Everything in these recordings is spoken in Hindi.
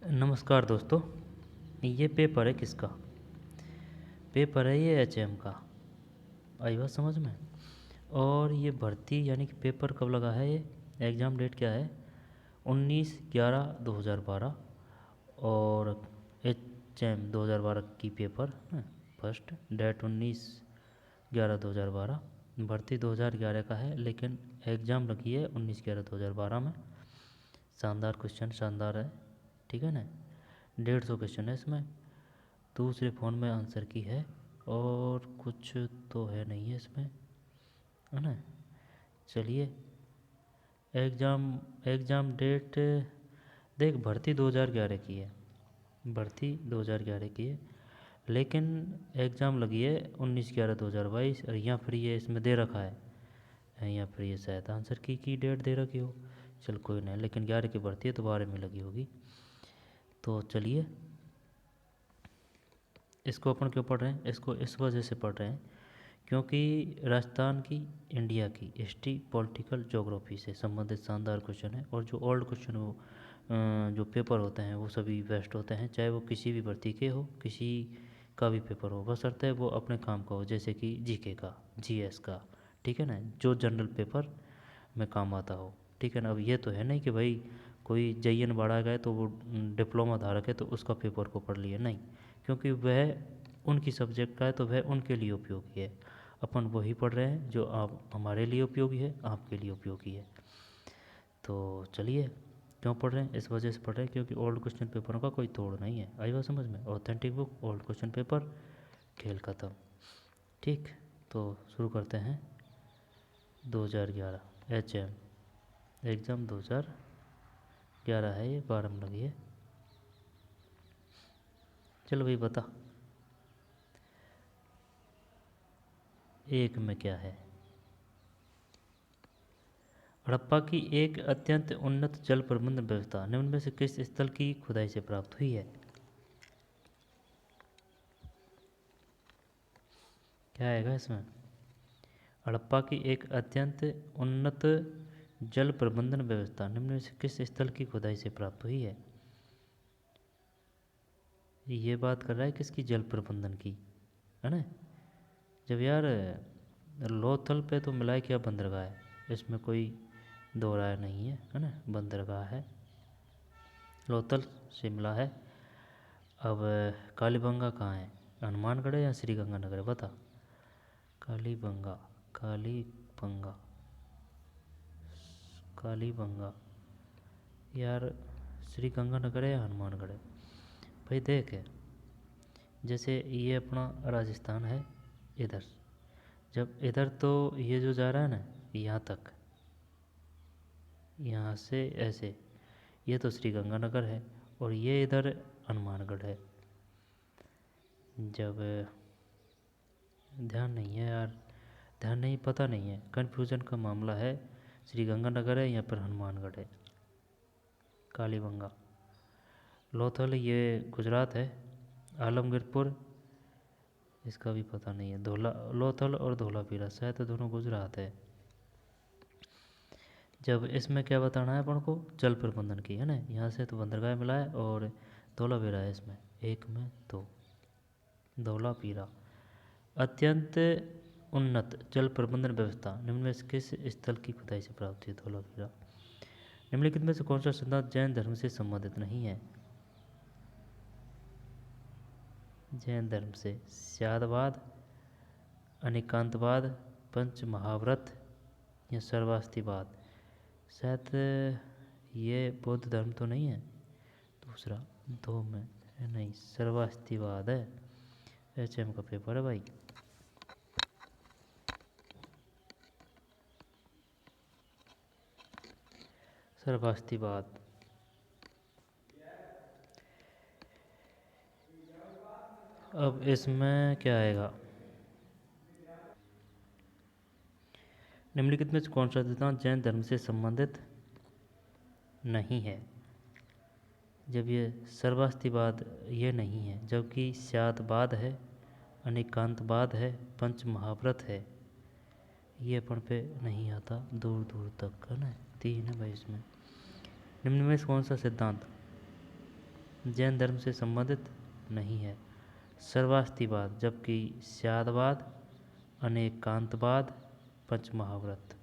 नमस्कार दोस्तों। ये पेपर है किसका? पेपर है ये एचएम का। आई बात समझ में? और ये भर्ती यानी कि पेपर कब लगा है? ये एग्ज़ाम डेट क्या है? 19/11/2012। और एचएम 2012 की पेपर है। First date 19/11/2012। भर्ती 2011 का है, लेकिन एग्ज़ाम लगी है 19/11/2012 में। शानदार क्वेश्चन, शानदार है। ठीक है ना? 150 क्वेश्चन है इसमें। दूसरे फ़ोन में आंसर की है, और कुछ तो है नहीं है इसमें, है ना? चलिए, एग्ज़ाम एग्ज़ाम डेट देख। भर्ती 2011 की है, भर्ती 2011 की है, लेकिन एग्ज़ाम लगी है 19/11/2022। और यहाँ फिर ये इसमें दे रखा है, यहाँ फिर ये शायद आंसर की डेट दे रखी हो। चल कोई नहीं, लेकिन 11 की भर्ती है तो 12 में लगी होगी। तो चलिए, इसको अपन क्यों पढ़ रहे हैं? इसको इस वजह से पढ़ रहे हैं क्योंकि राजस्थान की, इंडिया की हिस्ट्री, पॉलिटिकल, ज्योग्राफी से संबंधित शानदार क्वेश्चन है। और जो ओल्ड क्वेश्चन हो, जो पेपर होते हैं वो सभी बेस्ट होते हैं, चाहे वो किसी भी भर्ती के हो, किसी का भी पेपर हो, बशर्ते वो अपने काम का हो। जैसे कि जीके का, जीएस का, ठीक है ना, जो जनरल पेपर में काम आता हो। ठीक है ना? अब ये तो है नहीं कि भाई कोई जयन बाड़ा गए तो वो डिप्लोमा धारक है तो उसका पेपर को पढ़ लिया, नहीं। क्योंकि वह उनकी सब्जेक्ट का है तो वह उनके लिए उपयोगी है। अपन वही पढ़ रहे हैं जो आप हमारे लिए उपयोगी है, आपके लिए उपयोगी है। तो चलिए, क्यों पढ़ रहे हैं? इस वजह से पढ़ रहे हैं क्योंकि ओल्ड क्वेश्चन पेपरों का कोई तोड़ नहीं है। आई बात समझ में? Authentic book, old question paper, खेल ख़त्म। ठीक, तो शुरू करते हैं। 2011 एग्ज़ाम 2011 है, ये 12 में लगी है। चलो भाई बता, एक में क्या है? हड़प्पा की एक अत्यंत उन्नत जल प्रबंधन व्यवस्था निम्न में से किस स्थल की खुदाई से प्राप्त हुई है? क्या आएगा इसमें? हड़प्पा की एक अत्यंत उन्नत जल प्रबंधन व्यवस्था निम्न में से किस स्थल की खुदाई से प्राप्त हुई है? ये बात कर रहा है किसकी? जल प्रबंधन की, है ना? जब यार लोथल पे तो मिला क्या बंदरगाह है, इसमें कोई दो राय नहीं है ना? बंदरगाह है, लोथल से मिला है। अब कालीबंगा कहाँ है? हनुमानगढ़ है या श्री गंगानगर है? बता। कालीबंगा, कालीबंगा, कालीबंगा यार, श्री गंगानगर है या हनुमानगढ़ है? भाई देख, जैसे ये अपना राजस्थान है इधर, जब इधर तो ये जो जा रहा है ना यहाँ तक, यहाँ से ऐसे, ये तो श्री गंगानगर है, और ये इधर हनुमानगढ़ है। जब ध्यान नहीं है यार, ध्यान नहीं, पता नहीं है, कन्फ्यूज़न का मामला है। श्री गंगानगर है या पर हनुमानगढ़ है? कालीबंगा, लोथल ये गुजरात है। आलमगीरपुर, इसका भी पता नहीं है। धोला, लोथल और धोलावीरा शायद तो दोनों गुजरात है। जब इसमें क्या बताना है अपन को? जल प्रबंधन की, है ना? यहाँ से तो बंदरगाह मिला है और धोलावीरा है इसमें, एक में तो धोलावीरा। अत्यंत उन्नत जल प्रबंधन व्यवस्था निम्न में से किस स्थल की खुदाई से प्राप्त हुई? धोलावीरा। निम्नलिखित में से कौन सा सिद्धांत जैन धर्म से संबंधित नहीं है? जैन धर्म से स्यादवाद, अनिकांतवाद, पंच महाव्रत या सर्वास्तिवाद। शायद ये बौद्ध धर्म तो नहीं है। दूसरा दो में है नहीं, सर्वास्तिवाद है। एचएम का पेपर है भाई। सर्वास्तिवाद। अब इसमें क्या आएगा? निम्नलिखित में से कौन सा सिद्धांत जैन धर्म से संबंधित नहीं है? जब ये सर्वास्तिवाद ये नहीं है, जबकि स्यादवाद है, अनेकांतवाद है, पंच महाव्रत है, ये अपन पे नहीं आता दूर दूर तक, है ना? तीन है भाई इसमें। निम्न में से कौन सा सिद्धांत जैन धर्म से संबंधित नहीं है। सर्वास्तिवाद, जबकि स्यादवाद, अनेकांतवाद, पंचमहाव्रत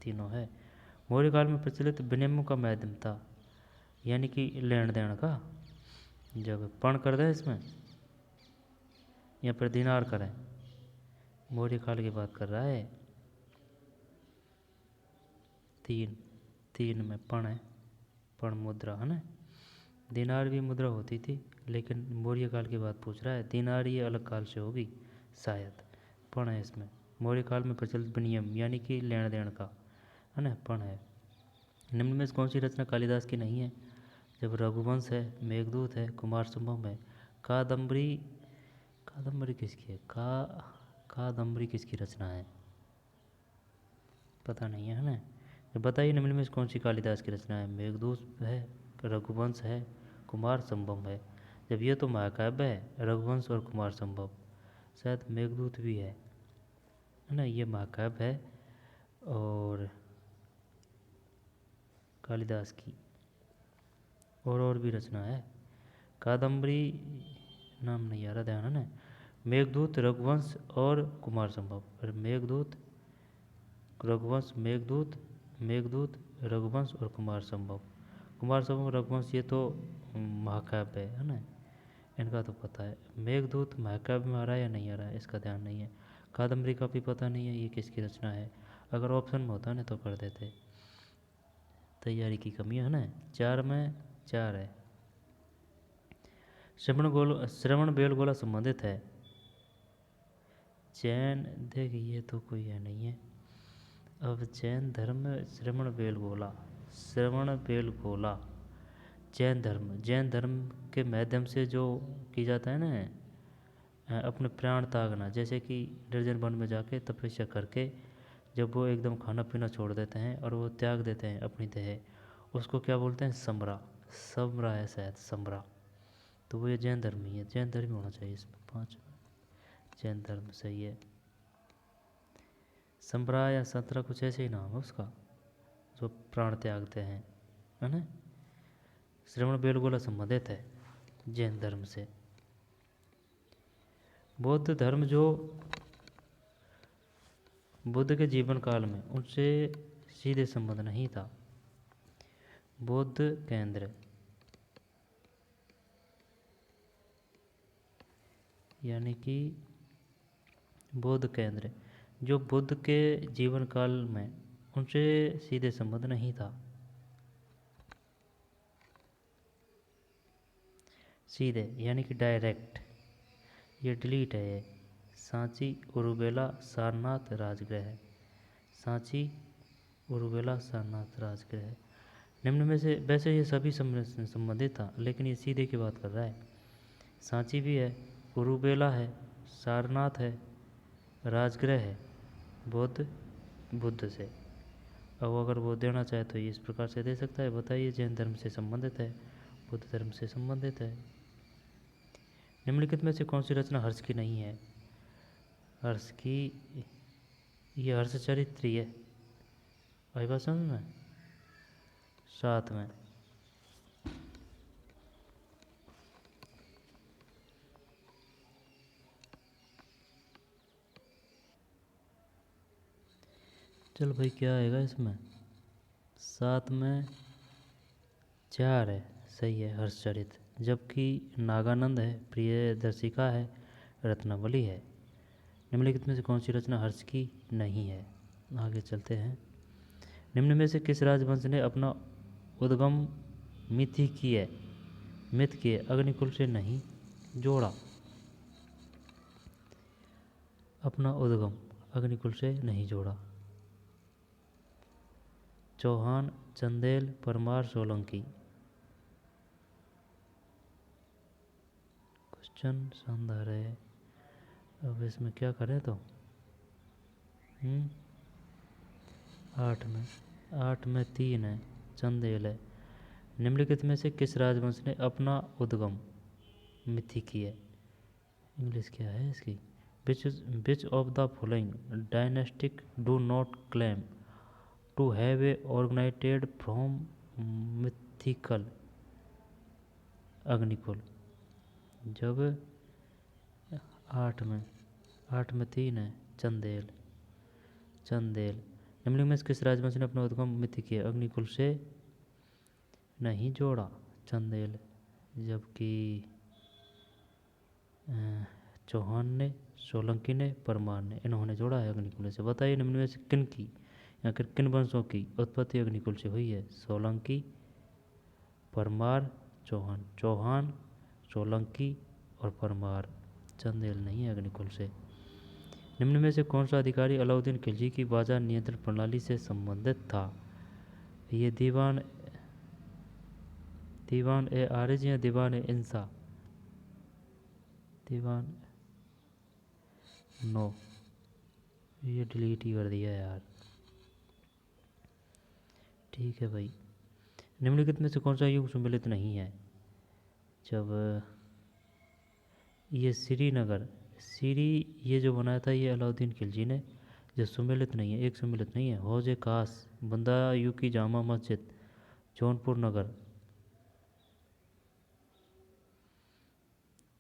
तीनों है। मौर्य काल में प्रचलित विनिमय का माध्यम था, यानी कि लेन देन का। जब पण कर दें इसमें या फिर दिनार करें, मौर्य काल की बात कर रहा है। तीन में पण है, पण मुद्रा है ना। दिनार भी मुद्रा होती थी, लेकिन मौर्य काल की बात पूछ रहा है। दिनार ये अलग काल से होगी शायद। पण है इसमें, मौर्य काल में प्रचलित विनियम यानी कि लेन देन का, है ना, पण है। निम्न में से कौन सी रचना कालिदास की नहीं है? जब रघुवंश है, मेघदूत है, कुमार संभव है। कादम्बरी, कादम्बरी किसकी है? कादम्बरी किसकी रचना है? पता नहीं है ना। तो बताइए निम्न में से कौन सी कालिदास की रचना है? मेघदूत है, रघुवंश है, कुमार संभव है। जब ये तो महाकाव्य है, रघुवंश और कुमार संभव। शायद मेघदूत भी है ना, ये महाकाव्य है और कालिदास की और भी रचना है। कादम्बरी नाम नहीं आ रहा ध्यान है ना। मेघदूत, रघुवंश और कुमार संभव। और मेघदूत, रघुवंश, मेघदूत, रघुवंश और कुमार संभव। कुमार संभव, रघुवंश ये तो महाकाव्य है ना, इनका तो पता है। मेघदूत महाकाव्य में आ रहा है या नहीं आ रहा है, इसका ध्यान नहीं है। कादम्बरी का भी पता नहीं है ये किसकी रचना है। अगर ऑप्शन में होता ना तो कर देते। तैयारी की कमी है ना। 4 में 4 है। श्रवण बेलगोला संबंधित है। जैन, देख ये तो कोई है नहीं है। अब जैन धर्म, श्रवण बेलगोला, जैन धर्म के माध्यम से जो की जाता है ना, अपने प्राण त्यागना, जैसे कि निर्जन वन में जाके तपस्या करके जब वो एकदम खाना पीना छोड़ देते हैं और वो त्याग देते हैं अपनी देह, उसको क्या बोलते हैं? समरा है शायद, समरा। तो वो ये जैन धर्म ही है, जैन धर्म होना चाहिए इसमें। 5 जैन धर्म सही है। समरा या संतरा कुछ ऐसे ही नाम है उसका, जो प्राण त्यागते हैं, है ना। श्रवण बेलगोला संबंधित है जैन धर्म से। बौद्ध धर्म जो बुद्ध के जीवन काल में उनसे सीधे संबंध नहीं था। बौद्ध केंद्र, यानी कि बौद्ध केंद्र जो बुद्ध के जीवन काल में उनसे सीधे संबंध नहीं था। सीधे यानी कि डायरेक्ट, ये डिलीट है ये। सांची, उरुबेला, सारनाथ, राजगृह है। सांची, उरुबेला, सारनाथ, राजगृह। निम्न में से वैसे ये सभी संबंधित था, लेकिन ये सीधे की बात कर रहा है। सांची भी है, उरुबेला है, सारनाथ है, राजगृह है। बुद्ध से। अब अगर वो देना चाहे तो ये इस प्रकार से दे सकता है। बताइए जैन धर्म से संबंधित है, बुद्ध धर्म से संबंधित है। निम्नलिखित में से कौन सी रचना हर्ष की नहीं है? हर्ष की, ये हर्षचरित्र है। आई बात समझ में? 7 में। चल भाई क्या आएगा इसमें? 7 में 4 है, सही है हर्षचरित। जबकि नागानंद है, प्रियदर्शिका है, रत्नावली है। निम्नलिखित में से कौन सी रचना हर्ष की नहीं है? आगे चलते हैं। निम्न में से किस राजवंश ने अपना उद्गम मिथ किए अग्निकुल से नहीं जोड़ा? अपना उद्गम अग्निकुल से नहीं जोड़ा। चौहान, चंदेल, परमार, सोलंकी। क्वेश्चन शानदार है। अब इसमें क्या करें तो 8 में 3 है, चंदेल है। निम्नलिखित में से किस राजवंश ने अपना उद्गम मिथि की है? इंग्लिश क्या है इसकी? Which of the following dynastic do not claim to have a originated from mythical Agnikul. जब 8 में 3 है चंदेल। निम्नलिखित में से किस राजवंश ने अपना उद्गम मिथिकीय अग्निकुल से नहीं जोड़ा? चंदेल। जबकि चौहान ने, सोलंकी ने, परमार ने, इन्होंने जोड़ा है अग्निकुल से। बताइए निम्न में से किन की या फिर किन वंशों की उत्पत्ति अग्निकुल से हुई है? सोलंकी, परमार, चौहान, सोलंकी और परमार। चंदेल नहीं है अग्निकुल से। निम्न में से कौन सा अधिकारी अलाउद्दीन खिलजी की बाजार नियंत्रण प्रणाली से संबंधित था? ये दीवान ए आरिज या दीवान ए इंसा? दीवान नो, ये डिलीट ही कर दिया यार। ठीक है भाई। निम्नलिखित में से कौन सा युग सम्मिलित नहीं है? जब ये श्रीनगर, ये जो बनाया था ये अलाउद्दीन खिलजी ने, जो सम्मिलित नहीं है, एक सम्मिलित नहीं है। हौज खास, बंदा यू की जामा मस्जिद, जौनपुर नगर।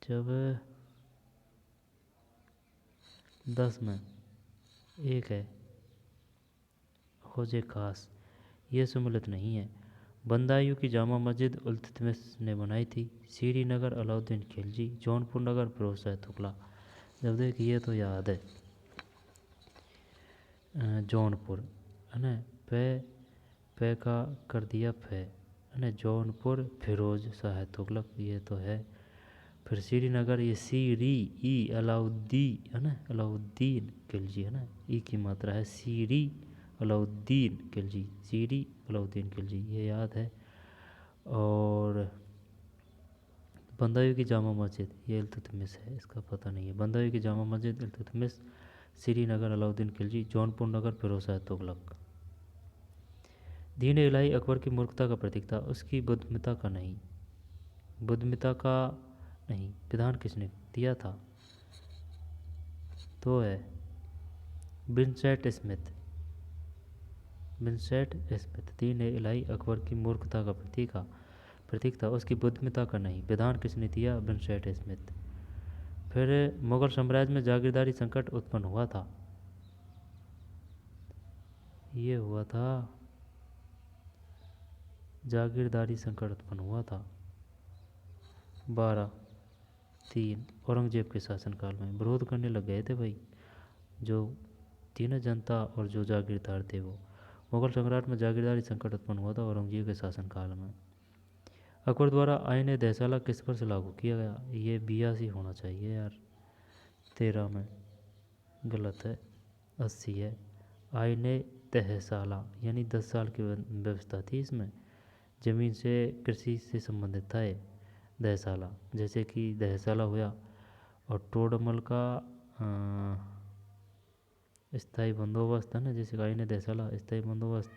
जब 10 में 1 है हौज खास, ये सम्मिलित नहीं है। बंदायूं की जामा मस्जिद इल्तुतमिश ने बनाई थी। श्रीनगर अलाउद्दीन खिलजी, जौनपुर नगर फिरोज शाह तुगलक। जब देख ये तो याद है जौनपुर है ना, पे का कर दिया फे है ना, जौनपुर फिरोज शाह तुगलक ये तो है। फिर श्रीनगर ये अलाउद्दी है ना, अलाउद्दीन खिलजी है ना, ई की मात्रा है अलाउद्दीन खिलजी, ये याद है। और बंदायूं की जामा मस्जिद ये इल्तुतमिश है, इसका पता नहीं है। बंदायूं की जामा मस्जिद इल्तुतमिश, श्रीनगर अलाउद्दीन खिलजी, जौनपुर नगर फिरोज शाह तुगलक। दीन इलाही अकबर की मूर्खता का प्रतीक था, उसकी बुद्धिमत्ता का नहीं। विधान किसने दिया था? तो है विंसेंट स्मिथ। दीन इलाही अकबर की मूर्खता का प्रतीक था, उसकी बुद्धिमत्ता का नहीं। विधान किसने दिया? Vincent Smith. फिर मुगल साम्राज्य में जागीरदारी संकट उत्पन्न हुआ था, ये हुआ था जागीरदारी संकट उत्पन्न हुआ था 12/3 औरंगजेब के शासनकाल में। विरोध करने लग गए थे भाई जो थी ना जनता और जो जागीरदार थे वो। मुगल सम्राट में जागीरदारी संकट उत्पन्न हुआ था औरंगजेब के शासनकाल में। अकबर द्वारा आईन दहसाला किस पर से लागू किया गया? ये 82 होना चाहिए यार, 13 में गलत है, 80 है। आईन दहसाला यानी 10 साल की व्यवस्था थी इसमें। ज़मीन से, कृषि से संबंधित था ये दहसाला। जैसे कि दहसाला हुआ और टोडरमल का स्थायी बंदोबस्त है ना, जैसे आईन दहसाला स्थायी बंदोबस्त,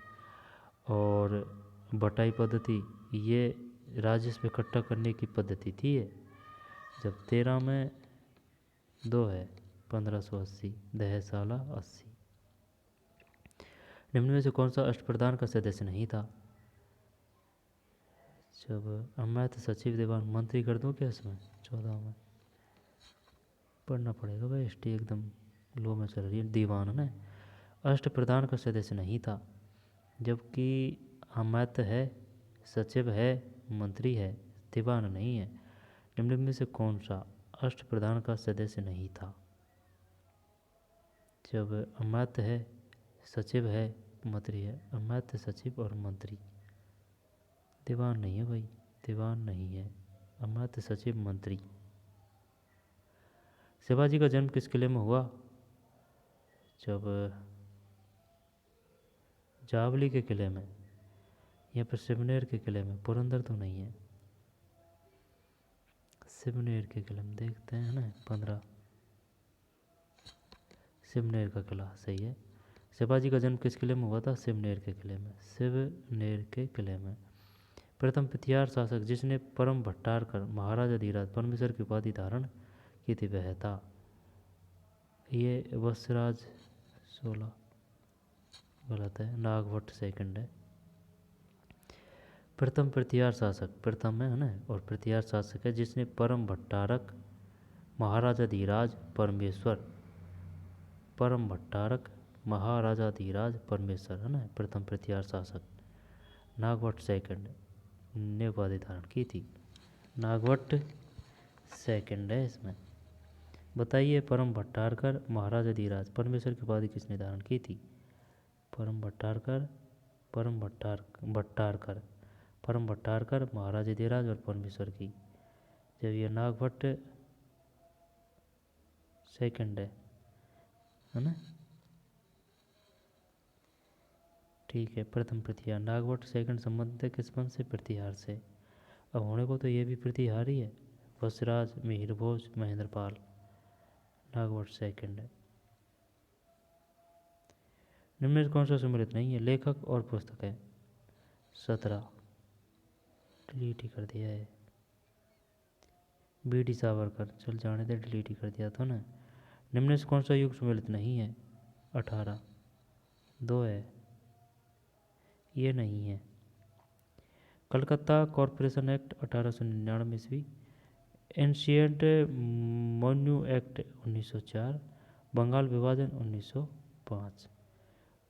और बटाई पद्धति ये राजस्व इकट्ठा करने की पद्धति थी ये। जब 13 में 2 है 1580, दहसाला 80। निम्न में से कौन सा अष्टप्रधान का सदस्य नहीं था? जब मैं तो सचिव, दीवान, मंत्री कर दूं क्या इसमें? 14 में पढ़ना पड़ेगा भाई, हिस्ट्री एकदम लो में चल रही है। दीवान है ना, अष्टप्रधान का सदस्य नहीं था। जबकि अमैत है, सचिव है, मंत्री है, दीवान नहीं है। निम्न में से कौन सा अष्टप्रधान का सदस्य नहीं था? जब अमैत है, सचिव है, मंत्री है, अमैत, सचिव और मंत्री। दीवान नहीं है भाई, दीवान नहीं है, अमैत, सचिव, मंत्री। शिवाजी का जन्म किस किले में हुआ? जब जावली के किले में या फिर सिवनेर के किले में। पुरंदर तो नहीं है, सिवनेर के किले में देखते हैं ना। 15 सिवनेर का किला सही है। शिवाजी का जन्म किस किले में हुआ था? सिवनेर के किले में, सिवनेर के किले में। प्रथम पिथियार शासक जिसने परम भट्टारकर महाराजा धीराज परमेश्वर की उपाधि धारण की थी वह था, ये वत्सराज 16 गलत है, नागभट्ट सेकंड है। प्रथम प्रतिहार शासक प्रथम है ना, और प्रतिहार शासक है जिसने परम भट्टारक महाराजाधिराज परमेश्वर, परम भट्टारक महाराजाधिराज परमेश्वर है ना, प्रथम प्रतिहार शासक। नागवट सेकंड ने उपाधि धारण की थी। नागवट सेकंड है इसमें। बताइए परम भट्टारकर महाराजाधिराज परमेश्वर की उपाधि किसने धारण की थी? परम भट्टारकर, परम भट्टारकर महाराजाधिराज और परमेश्वर की। जब ये नागभट्ट सेकंड है ना, ठीक है। प्रथम प्रतिहार नागभट्ट सेकंड संबंधित है किस वंश से? प्रतिहार से। अब होने को तो ये भी प्रतिहार ही है, वसराज मिहिर भोज महेंद्रपाल। नागभट्ट सेकंड है। निम्न कौन सा सम्मिलित नहीं है? लेखक और पुस्तक है। 17 डिलीट ही कर दिया है। बीडी सावरकर, चल जाने दे, डिलीट ही कर दिया था ना। निम्न से कौन सा युग सम्मिलित नहीं है? 18 2 है, ये नहीं है। कलकत्ता कॉरपोरेशन एक्ट 1899 ईस्वी, एंशियंट मोन्यू एक्ट 1904, बंगाल विभाजन 1905।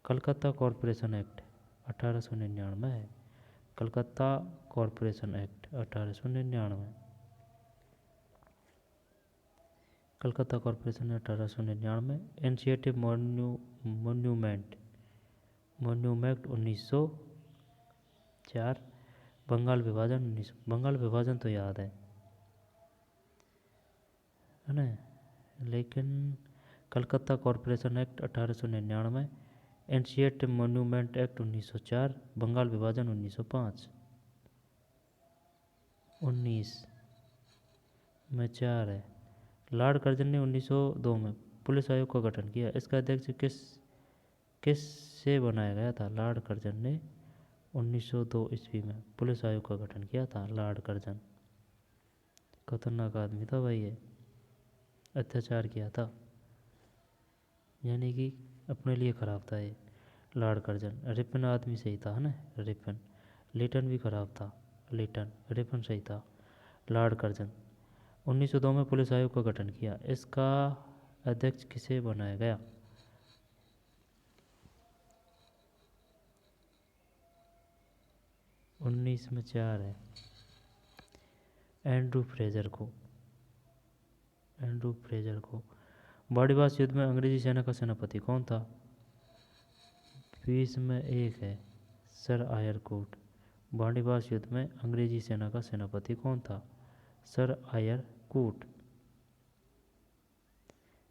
कलकत्ता कॉरपोरेशन एक्ट 1899 है। Calcutta corporation act 1899। Calcutta corporation 1899। Ancient monument 1904। Bengal विभाजन 1900। बंगाल विभाजन तो याद है ना, लेकिन Calcutta corporation act 1899, ancient monument act 1904, Bengal विभाजन 1905। 19 में 4 है। लॉर्ड कर्जन ने 1902 में पुलिस आयोग का गठन किया। इसका अध्यक्ष किस से बनाया गया था? लॉर्ड कर्जन ने 1902 ईस्वी में पुलिस आयोग का गठन किया था। लॉर्ड कर्जन खतरनाक आदमी था भाई, ये अत्याचार किया था, यानी कि अपने लिए खराब था ये लॉर्ड कर्जन। रिपन आदमी सही था है ना, रिपन। लिटन भी खराब था, लिटन। रिपन सही था। लॉर्ड कर्जन 1902 में पुलिस आयोग का गठन किया। इसका अध्यक्ष किसे बनाया गया? 19 में 4 है। एंड्रू फ्रेजर को। एंड्रू फ्रेजर को। बाड़ीवास युद्ध में अंग्रेजी सेना का सेनापति कौन था? 20 में 1 है। सर आयर कूट। बाड़ीवास युद्ध में अंग्रेजी सेना का सेनापति कौन था? सर आयर कूट।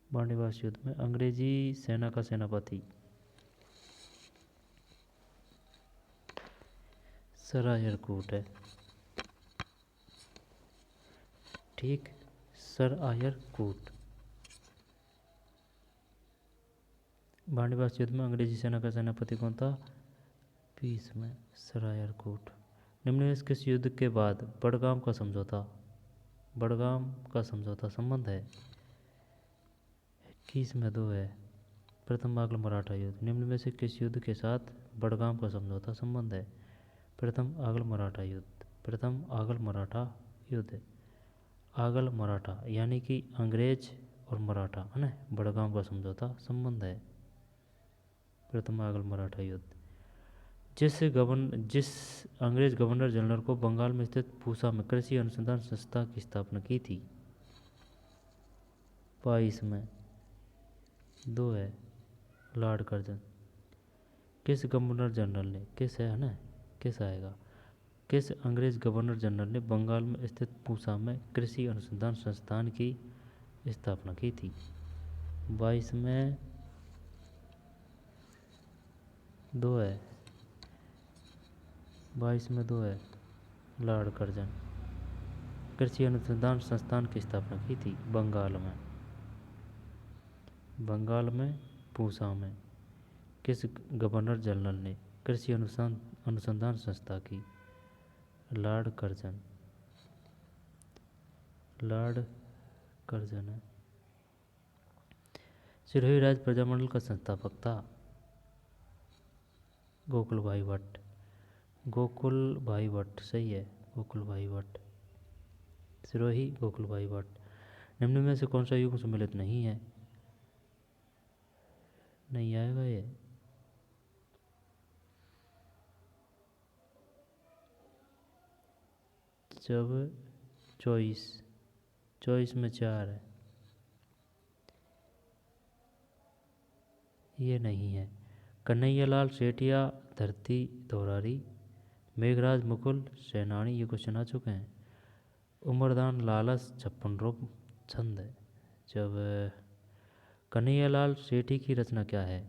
बाड़ीवास युद्ध में अंग्रेजी सेना का सेनापति सर आयर कूट है, ठीक। सर आयर कूट। बाड़ीवास युद्ध में अंग्रेजी सेना का सेनापति कौन था? 20 में सर आयर कूट। निम्न में किस युद्ध के बाद बड़गाम का समझौता संबंध है? 21 में 2 है। प्रथम आंग्ल मराठा युद्ध। निम्न में से किस युद्ध के साथ बड़गाम का समझौता संबंध है? प्रथम आंग्ल मराठा युद्ध। प्रथम आंग्ल मराठा युद्ध। आंग्ल मराठा यानी कि अंग्रेज और मराठा है ना, बड़गाम का समझौता संबंध है। प्रथम आंग्ल मराठा युद्ध। जिस अंग्रेज गवर्नर जनरल को बंगाल में स्थित पूसा में कृषि अनुसंधान संस्था की स्थापना की थी? 22 में 2 है। Lord Curzon. किस गवर्नर जनरल ने, किस है ना, किस आएगा, किस अंग्रेज गवर्नर जनरल ने बंगाल में स्थित पूसा में कृषि अनुसंधान संस्थान की स्थापना की थी? 22 में 2 है। 22 में 2 है। Lord Curzon. कृषि अनुसंधान संस्थान की स्थापना की थी बंगाल में पूसा में। किस गवर्नर जनरल ने कृषि अनुसंधान संस्था की? Lord Curzon. लॉर्ड कर्जन है। सिरोही राज प्रजामंडल का संस्थापक था? गोकुल भाई भट्ट। गोकुल भाई भट्ट सही है, गोकुल भाई भट्ट। सिरोही गोकुल भाई भट्ट। निम्न में से कौन सा युग सम्मिलित नहीं है? नहीं आएगा ये। जब चॉइस, चॉइस में 4 है, ये नहीं है। कन्हैयालाल सेठिया धरती दोहरारी, मेघराज मुकुल सैनानी, ये क्वेश्चन आ चुके हैं। उमरदान लालस छप्पन रोग छंद है। जब कन्हैयालाल सेठी की रचना क्या है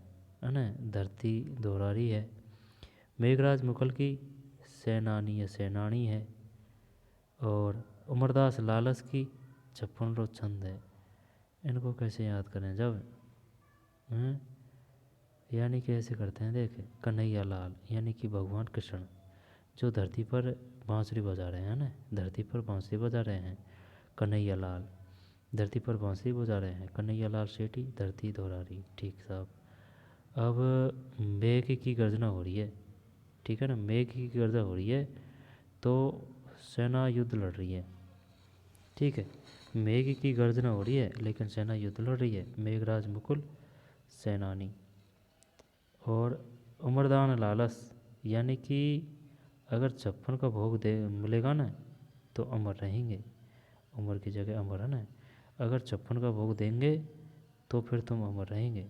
ना? धरती दोहरारी है। मेघराज मुकुल की सैनानी है, सैनानी है। और उमरदास लालस की छप्पन रोग छंद है। इनको कैसे याद करें जब हैं? यानी कि ऐसे करते हैं, देखे कन्हैया लाल यानी कि भगवान कृष्ण जो धरती पर बांसुरी बजा रहे हैं ना, धरती पर बांसुरी बजा रहे हैं कन्हैया लाल, धरती पर बांसुरी बजा रहे हैं कन्हैया लाल सेठी धरती दोहरारी। ठीक साहब। अब मेघ की गर्जना हो रही है, ठीक है ना, मेघ की गर्जना हो रही है तो सेना युद्ध लड़ रही है, ठीक है। मेघ की गर्जना हो रही है लेकिन सेना युद्ध लड़ रही है, मेघराज मुकुल सैनानी। और उमरदान लालस यानी कि अगर छप्पन का भोग दे मिलेगा ना तो अमर रहेंगे, उमर की जगह अमर है ना, अगर छप्पन का भोग देंगे तो फिर तुम अमर रहेंगे।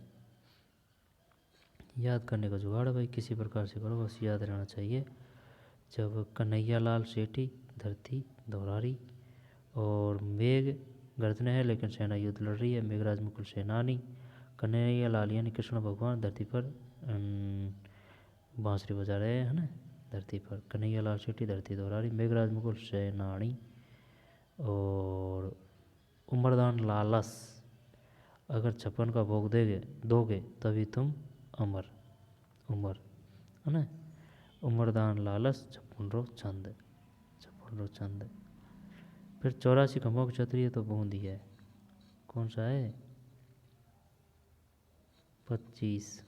याद करने का जुगाड़ है भाई, किसी प्रकार से करो, बस याद रहना चाहिए। जब कन्हैया लाल सेठी धरती दोहरारी और मेघ गर्जने है लेकिन सेना युद्ध लड़ रही है, मेघराज मुकुल सैनानी, कन्हैया लाल यानी कृष्ण भगवान धरती पर बांसुरी बजा रहे हैं ना, धरती पर कन्हैया लाल सेठी धरती दोहरारी, मेघराज मुकुल सैनानी। और उमरदान लालस अगर छप्पन का भोग दोगे तभी तुम अमर, उमर है ना। उमरदान लालस छप्पन रोग छंद, छप्पन रोग छंद। फिर 84 खम्भों की छतरी है तो बूंदी है, कौन सा है? 25।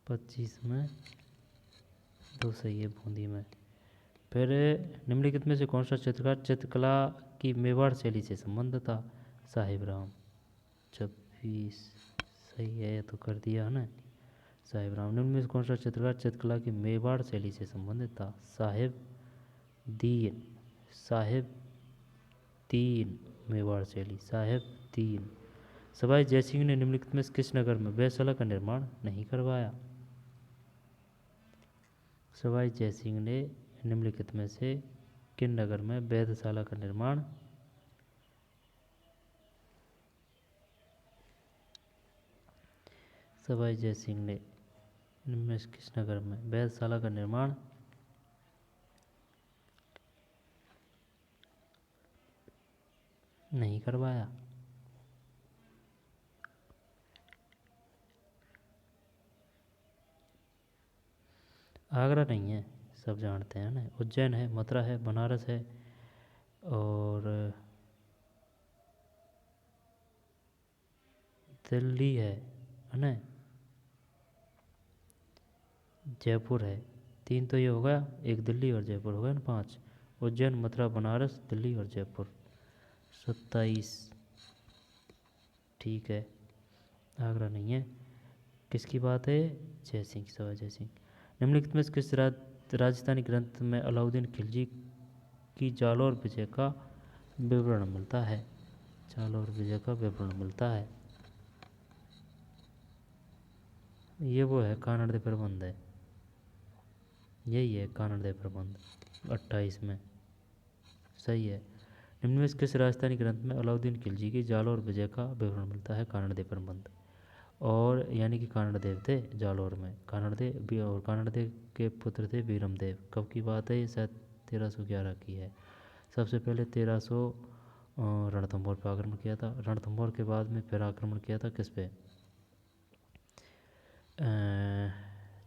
25 में 2 सही है, बूंदी में। फिर निम्नलिखित में से कौन सा चित्रकार चित्रकला की मेवाड़ शैली से संबंध था? साहिब राम। 26 सही है, ये तो कर दिया है ना, साहिब राम। निम्न में से कौन सा चित्रकार चित्रकला की मेवाड़ शैली से संबंधित था? साहिब दीन, साहिब तीन, मेवाड़ शैली साहिब तीन। सवाई जयसिंह ने निम्नलिखित में से किस नगर में वेधशाला का निर्माण नहीं करवाया? सवाई जयसिंह ने निम्नलिखित में से किन नगर में वेधशाला का निर्माण सवाई जयसिंह ने इनमें से किस नगर में वेधशाला का निर्माण नहीं करवाया? आगरा नहीं है, सब जानते हैं ना, उज्जैन है, मथुरा है, बनारस है और दिल्ली है ना, जयपुर है। 3 तो ये हो गया, एक दिल्ली और जयपुर हो गया ना, 5। उज्जैन, मथुरा, बनारस, दिल्ली और जयपुर। 27 ठीक है। आगरा नहीं है। किसकी बात है? जयसिंह, सवाई जयसिंह। निम्नलिखित में से किस राजस्थानी ग्रंथ में अलाउद्दीन खिलजी की जालौर विजय का विवरण मिलता है? जालौर विजय का विवरण मिलता है, ये वो है कानड़ दे प्रबंध है, यही है कानड़ दे प्रबंध 28 में, सही है। निम्न में से किस राजस्थानी ग्रंथ में अलाउद्दीन खिलजी की जालौर विजय का विवरण मिलता है? कानड़ दे प्रबंध। और यानी कि कानड़ देव थे जालौर में, कानड़ देव, और कानड़ देव के पुत्र थे बीरम देव। कब की बात है ये? शायद 1311 की है। सबसे पहले 1300 रणथंभौर पर आक्रमण किया था, रणथंभौर के बाद में फिर आक्रमण किया था किस पे?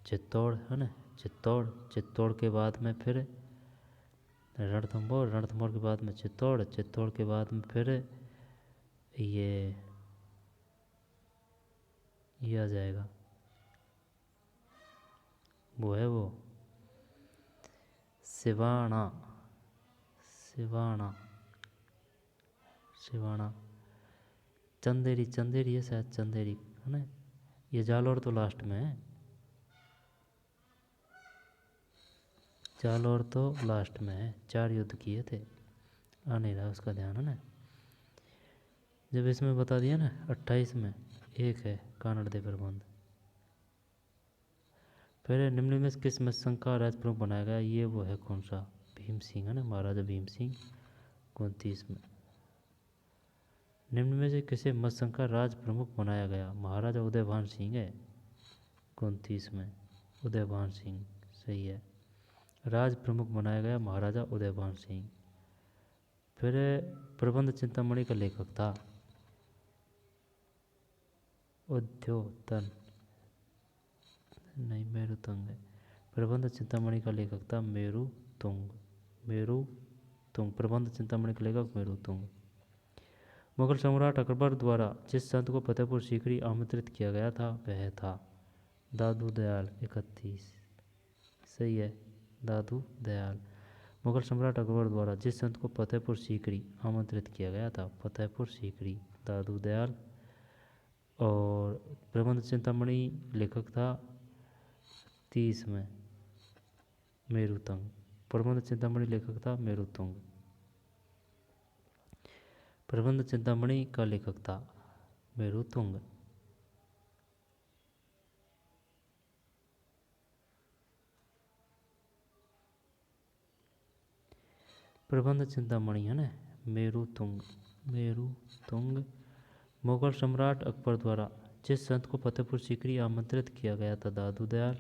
चित्तौड़ है ना, चित्तौड़, चित्तौड़ के बाद में फिर रणथंभौर, रणथंभौर के बाद में चित्तौड़, चित्तौड़ के बाद में फिर ये ये आ जाएगा, वो है वो सिवाना, सिवाना, सिवाना। चंदेरी, चंदेरी है शायद, चंदेरी है ना। ये जालौर तो लास्ट में है, जालौर तो लास्ट में है। 4 युद्ध किए थे, आ नहीं रहा उसका ध्यान है ना। जब इसमें बता दिया ना 28 में एक है कानड़ दे प्रबंध। फिर निम्न में किस मत्स्यंग का राज प्रमुख बनाया गया, ये वो है कौन सा, भीम सिंह है ना, महाराजा भीम सिंह 29 में। निम्न में से किसे मत्स्यंग का राज प्रमुख बनाया गया, महाराजा उदयभान सिंह है 29 में, उदयभान सिंह सही है। राज प्रमुख बनाया गया महाराजा उदयभान सिंह। फिर प्रबंध चिंतामणि का लेखक था उद्योतन, नहीं मेरुतुंग है। प्रबंध चिंतामणि का लेखक था मेरुतुंग, मेरुतुंग। प्रबंध चिंतामणि का लेखक मेरुतुंग। मुगल सम्राट अकबर द्वारा जिस संत को फतेहपुर सीकरी आमंत्रित किया गया था वह था दादू दयाल 31 सही है, दादू दयाल। मुगल सम्राट अकबर द्वारा जिस संत को फतेहपुर सीकरी आमंत्रित किया गया था, फतेहपुर सीकरी, दादू दयाल। और प्रबंध चिंतामणि लेखक था 30 में मेरुतंग, प्रबंध चिंतामणि लेखक था मेरुतुंग। प्रबंध चिंतामणि का लेखक था मेरुतुंग। प्रबंध चिंतामणि है ना, मेरुतुंग, मेरुतुंग। मुगल सम्राट अकबर द्वारा जिस संत को फतेहपुर सीकरी आमंत्रित किया गया था, दादू दयाल।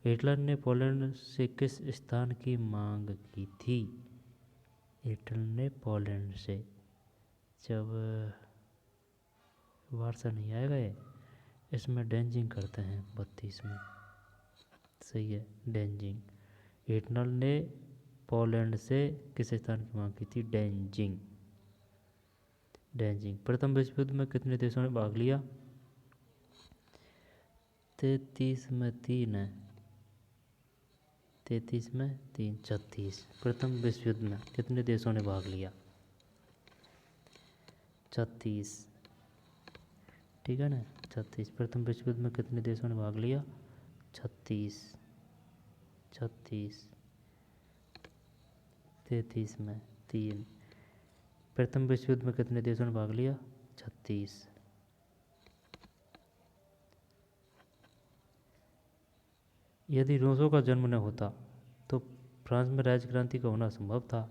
हिटलर ने पोलैंड से किस स्थान की मांग की थी, हिटलर ने पोलैंड से, जब वारसा नहीं आएगा ये, इसमें डेंजिंग करते हैं 32 में सही है, डेंजिंग। हिटलर ने पोलैंड से किस स्थान की मांग की थी, डेंजिंग, डेंजिंग। प्रथम विश्व युद्ध में कितने देशों ने भाग लिया, 33 में 3 है, 33 में 3, 36। प्रथम विश्व युद्ध में कितने देशों ने भाग लिया, 36 ठीक है ना, 36। प्रथम विश्व युद्ध में कितने देशों ने भाग लिया, 36, 36। 33 में 3। प्रथम विश्व युद्ध में कितने देशों ने भाग लिया, 36। यदि रूसों का जन्म न होता तो फ्रांस में राज्य क्रांति का होना संभव था,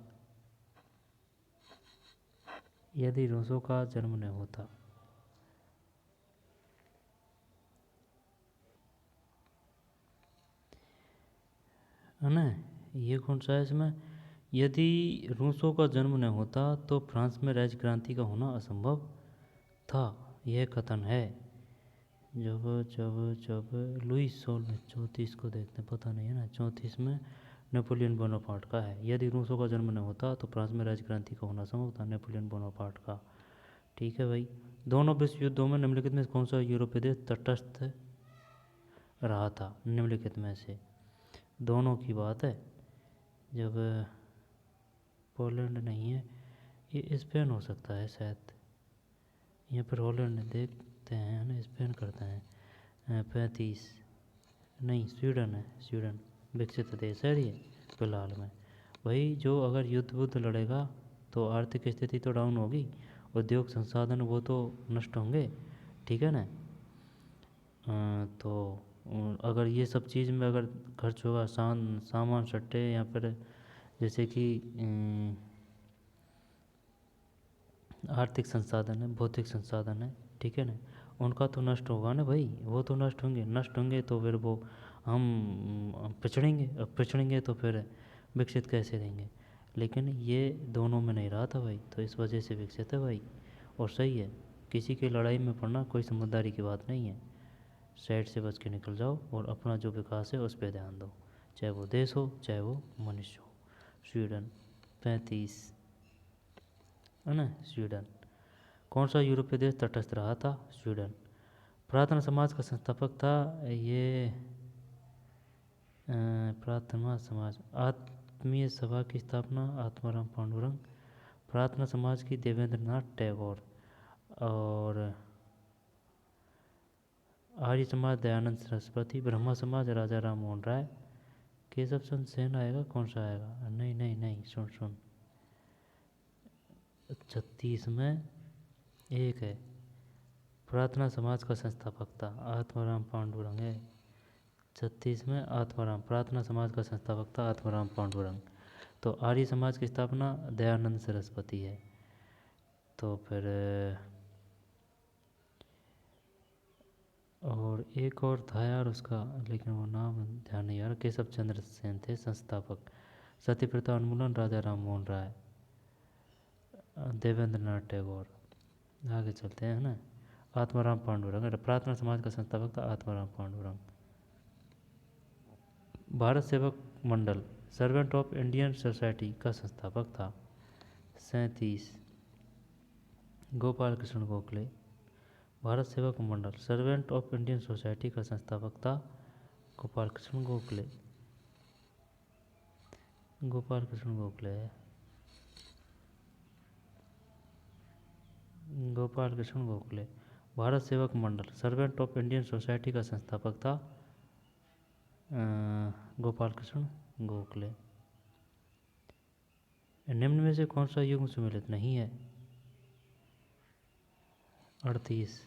यदि रूसों का जन्म न होता, है ना। ये कौन सा है इसमें, यदि रूसों का जन्म न होता तो फ्रांस में राज्य क्रांति का होना असंभव था, यह कथन है। जब जब जब लुई 34 को देखते हैं, पता नहीं है ना, 34 में नेपोलियन बोनापार्ट का है। यदि रूसों का जन्म न होता तो फ्रांस में राज्य क्रांति का होना संभव था, नेपोलियन बोनापार्ट का। ठीक है भाई। दोनों विश्व युद्धों में निम्नलिखित में कौन सा यूरोपीय देश तटस्थ रहा था, निम्नलिखित में से दोनों की बात है। जब पोलैंड नहीं है, ये स्पेन हो सकता है शायद, यहाँ पर हॉलैंड देखते हैं ना, स्पेन करते हैं 35, नहीं स्वीडन है, स्वीडन विकसित देश है ये फिलहाल में। वही जो अगर युद्ध वुद्ध लड़ेगा तो आर्थिक स्थिति तो डाउन होगी, उद्योग संसाधन वो तो नष्ट होंगे, ठीक है ना। तो अगर ये सब चीज़ में अगर खर्च होगा, सामान सट्टे या फिर जैसे कि आर्थिक संसाधन है, भौतिक संसाधन है, ठीक है ना, उनका तो नष्ट होगा ना भाई, वो तो नष्ट होंगे, नष्ट होंगे तो फिर वो हम पिछड़ेंगे, अब पिछड़ेंगे तो फिर विकसित कैसे रहेंगे। लेकिन ये दोनों में नहीं रहा था भाई, तो इस वजह से विकसित है भाई। और सही है, किसी की लड़ाई में पड़ना कोई समझदारी की बात नहीं है, साइड से बच के निकल जाओ और अपना जो विकास है उस पर ध्यान दो, चाहे वो देश हो चाहे वो मनुष्य हो। स्वीडन 35 है ना, स्वीडन। कौन सा यूरोपीय देश तटस्थ रहा था, स्वीडन। प्रार्थना समाज का संस्थापक था ये प्रार्थना समाज। आत्मीय सभा की स्थापना आत्माराम पांडुरंग। प्रार्थना समाज की देवेंद्र नाथ टैगोर। और आर्य समाज दयानंद सरस्वती। ब्रह्मा समाज राजा राम मोहन राय। केशव चंद्र सेन आएगा, कौन सा आएगा? नहीं नहीं नहीं, सुन सुन, 36 में एक है। प्रार्थना समाज का संस्थापक था आत्माराम पांडुरंग है। 36 में आत्माराम, प्रार्थना समाज का संस्थापक था आत्माराम पांडुरंग। तो आर्य समाज की स्थापना दयानंद सरस्वती है। तो फिर और एक और था यार उसका, लेकिन वो नाम ध्यान नहीं आ रहा। केशव चंद्र सेन थे संस्थापक। सती प्रथा उन्मूलन राजा राम मोहन राय। देवेंद्र नाथ टैगोर। आगे चलते हैं, है ना। आत्माराम पांडुरंग, प्रार्थना समाज का संस्थापक था आत्माराम पांडुरंग। भारत सेवक मंडल, सर्वेंट ऑफ इंडियन सोसाइटी का संस्थापक था 37 गोपाल कृष्ण गोखले। भारत सेवक मंडल, सर्वेंट ऑफ इंडियन सोसाइटी का संस्थापक था गोपाल कृष्ण गोखले। गोपाल कृष्ण गोखले है, गोपाल कृष्ण गोखले। भारत सेवक मंडल, सर्वेंट ऑफ इंडियन सोसाइटी का संस्थापक था गोपाल कृष्ण गोखले। निम्न में से कौन सा युग्म सुमेलित नहीं है? 38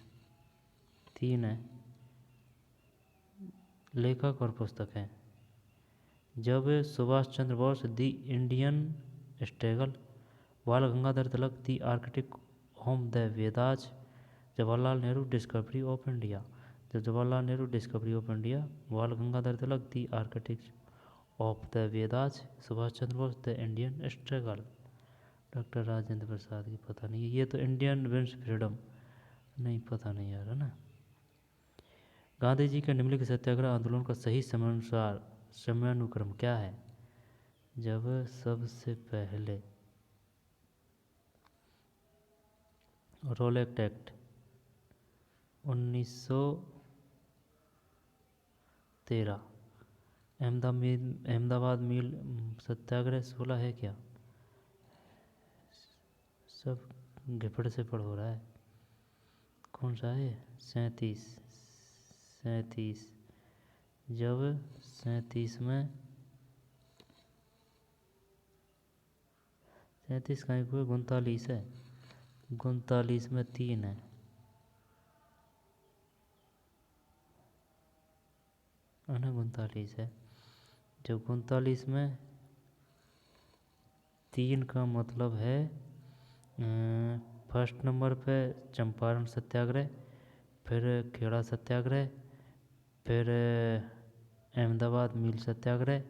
3 है। लेखक और पुस्तक है। जब Subhash Chandra Bose the Indian struggle, Bal Gangadhar Tilak the architect of the Vedas, Jawaharlal Nehru discovery of India. जब Jawaharlal Nehru discovery of India, Bal Gangadhar Tilak the architect of the Vedas, Subhash Chandra Bose the Indian struggle. Doctor Rajendra Prasad की पता नहीं, ये तो इंडियन विंस फ्रीडम, नहीं पता नहीं यार, है ना। गांधी जी के निम्नलिखित सत्याग्रह आंदोलन का सही समयानुसार समयानुक्रम क्या है? जब सबसे पहले रोलेक्ट एक्ट 1913, अहमदाबाद मिल सत्याग्रह 16 है क्या? सब गिफड़ से पढ़ हो रहा है। कौन सा है? 37 जब 37 में 37 कहीं को 39 है, 39 में 3 है, ना 39 है। जब 39 में 3 का मतलब है फर्स्ट नंबर पे चंपारण सत्याग्रह, फिर खेड़ा सत्याग्रह, फिर अहमदाबाद मिल सत्याग्रह,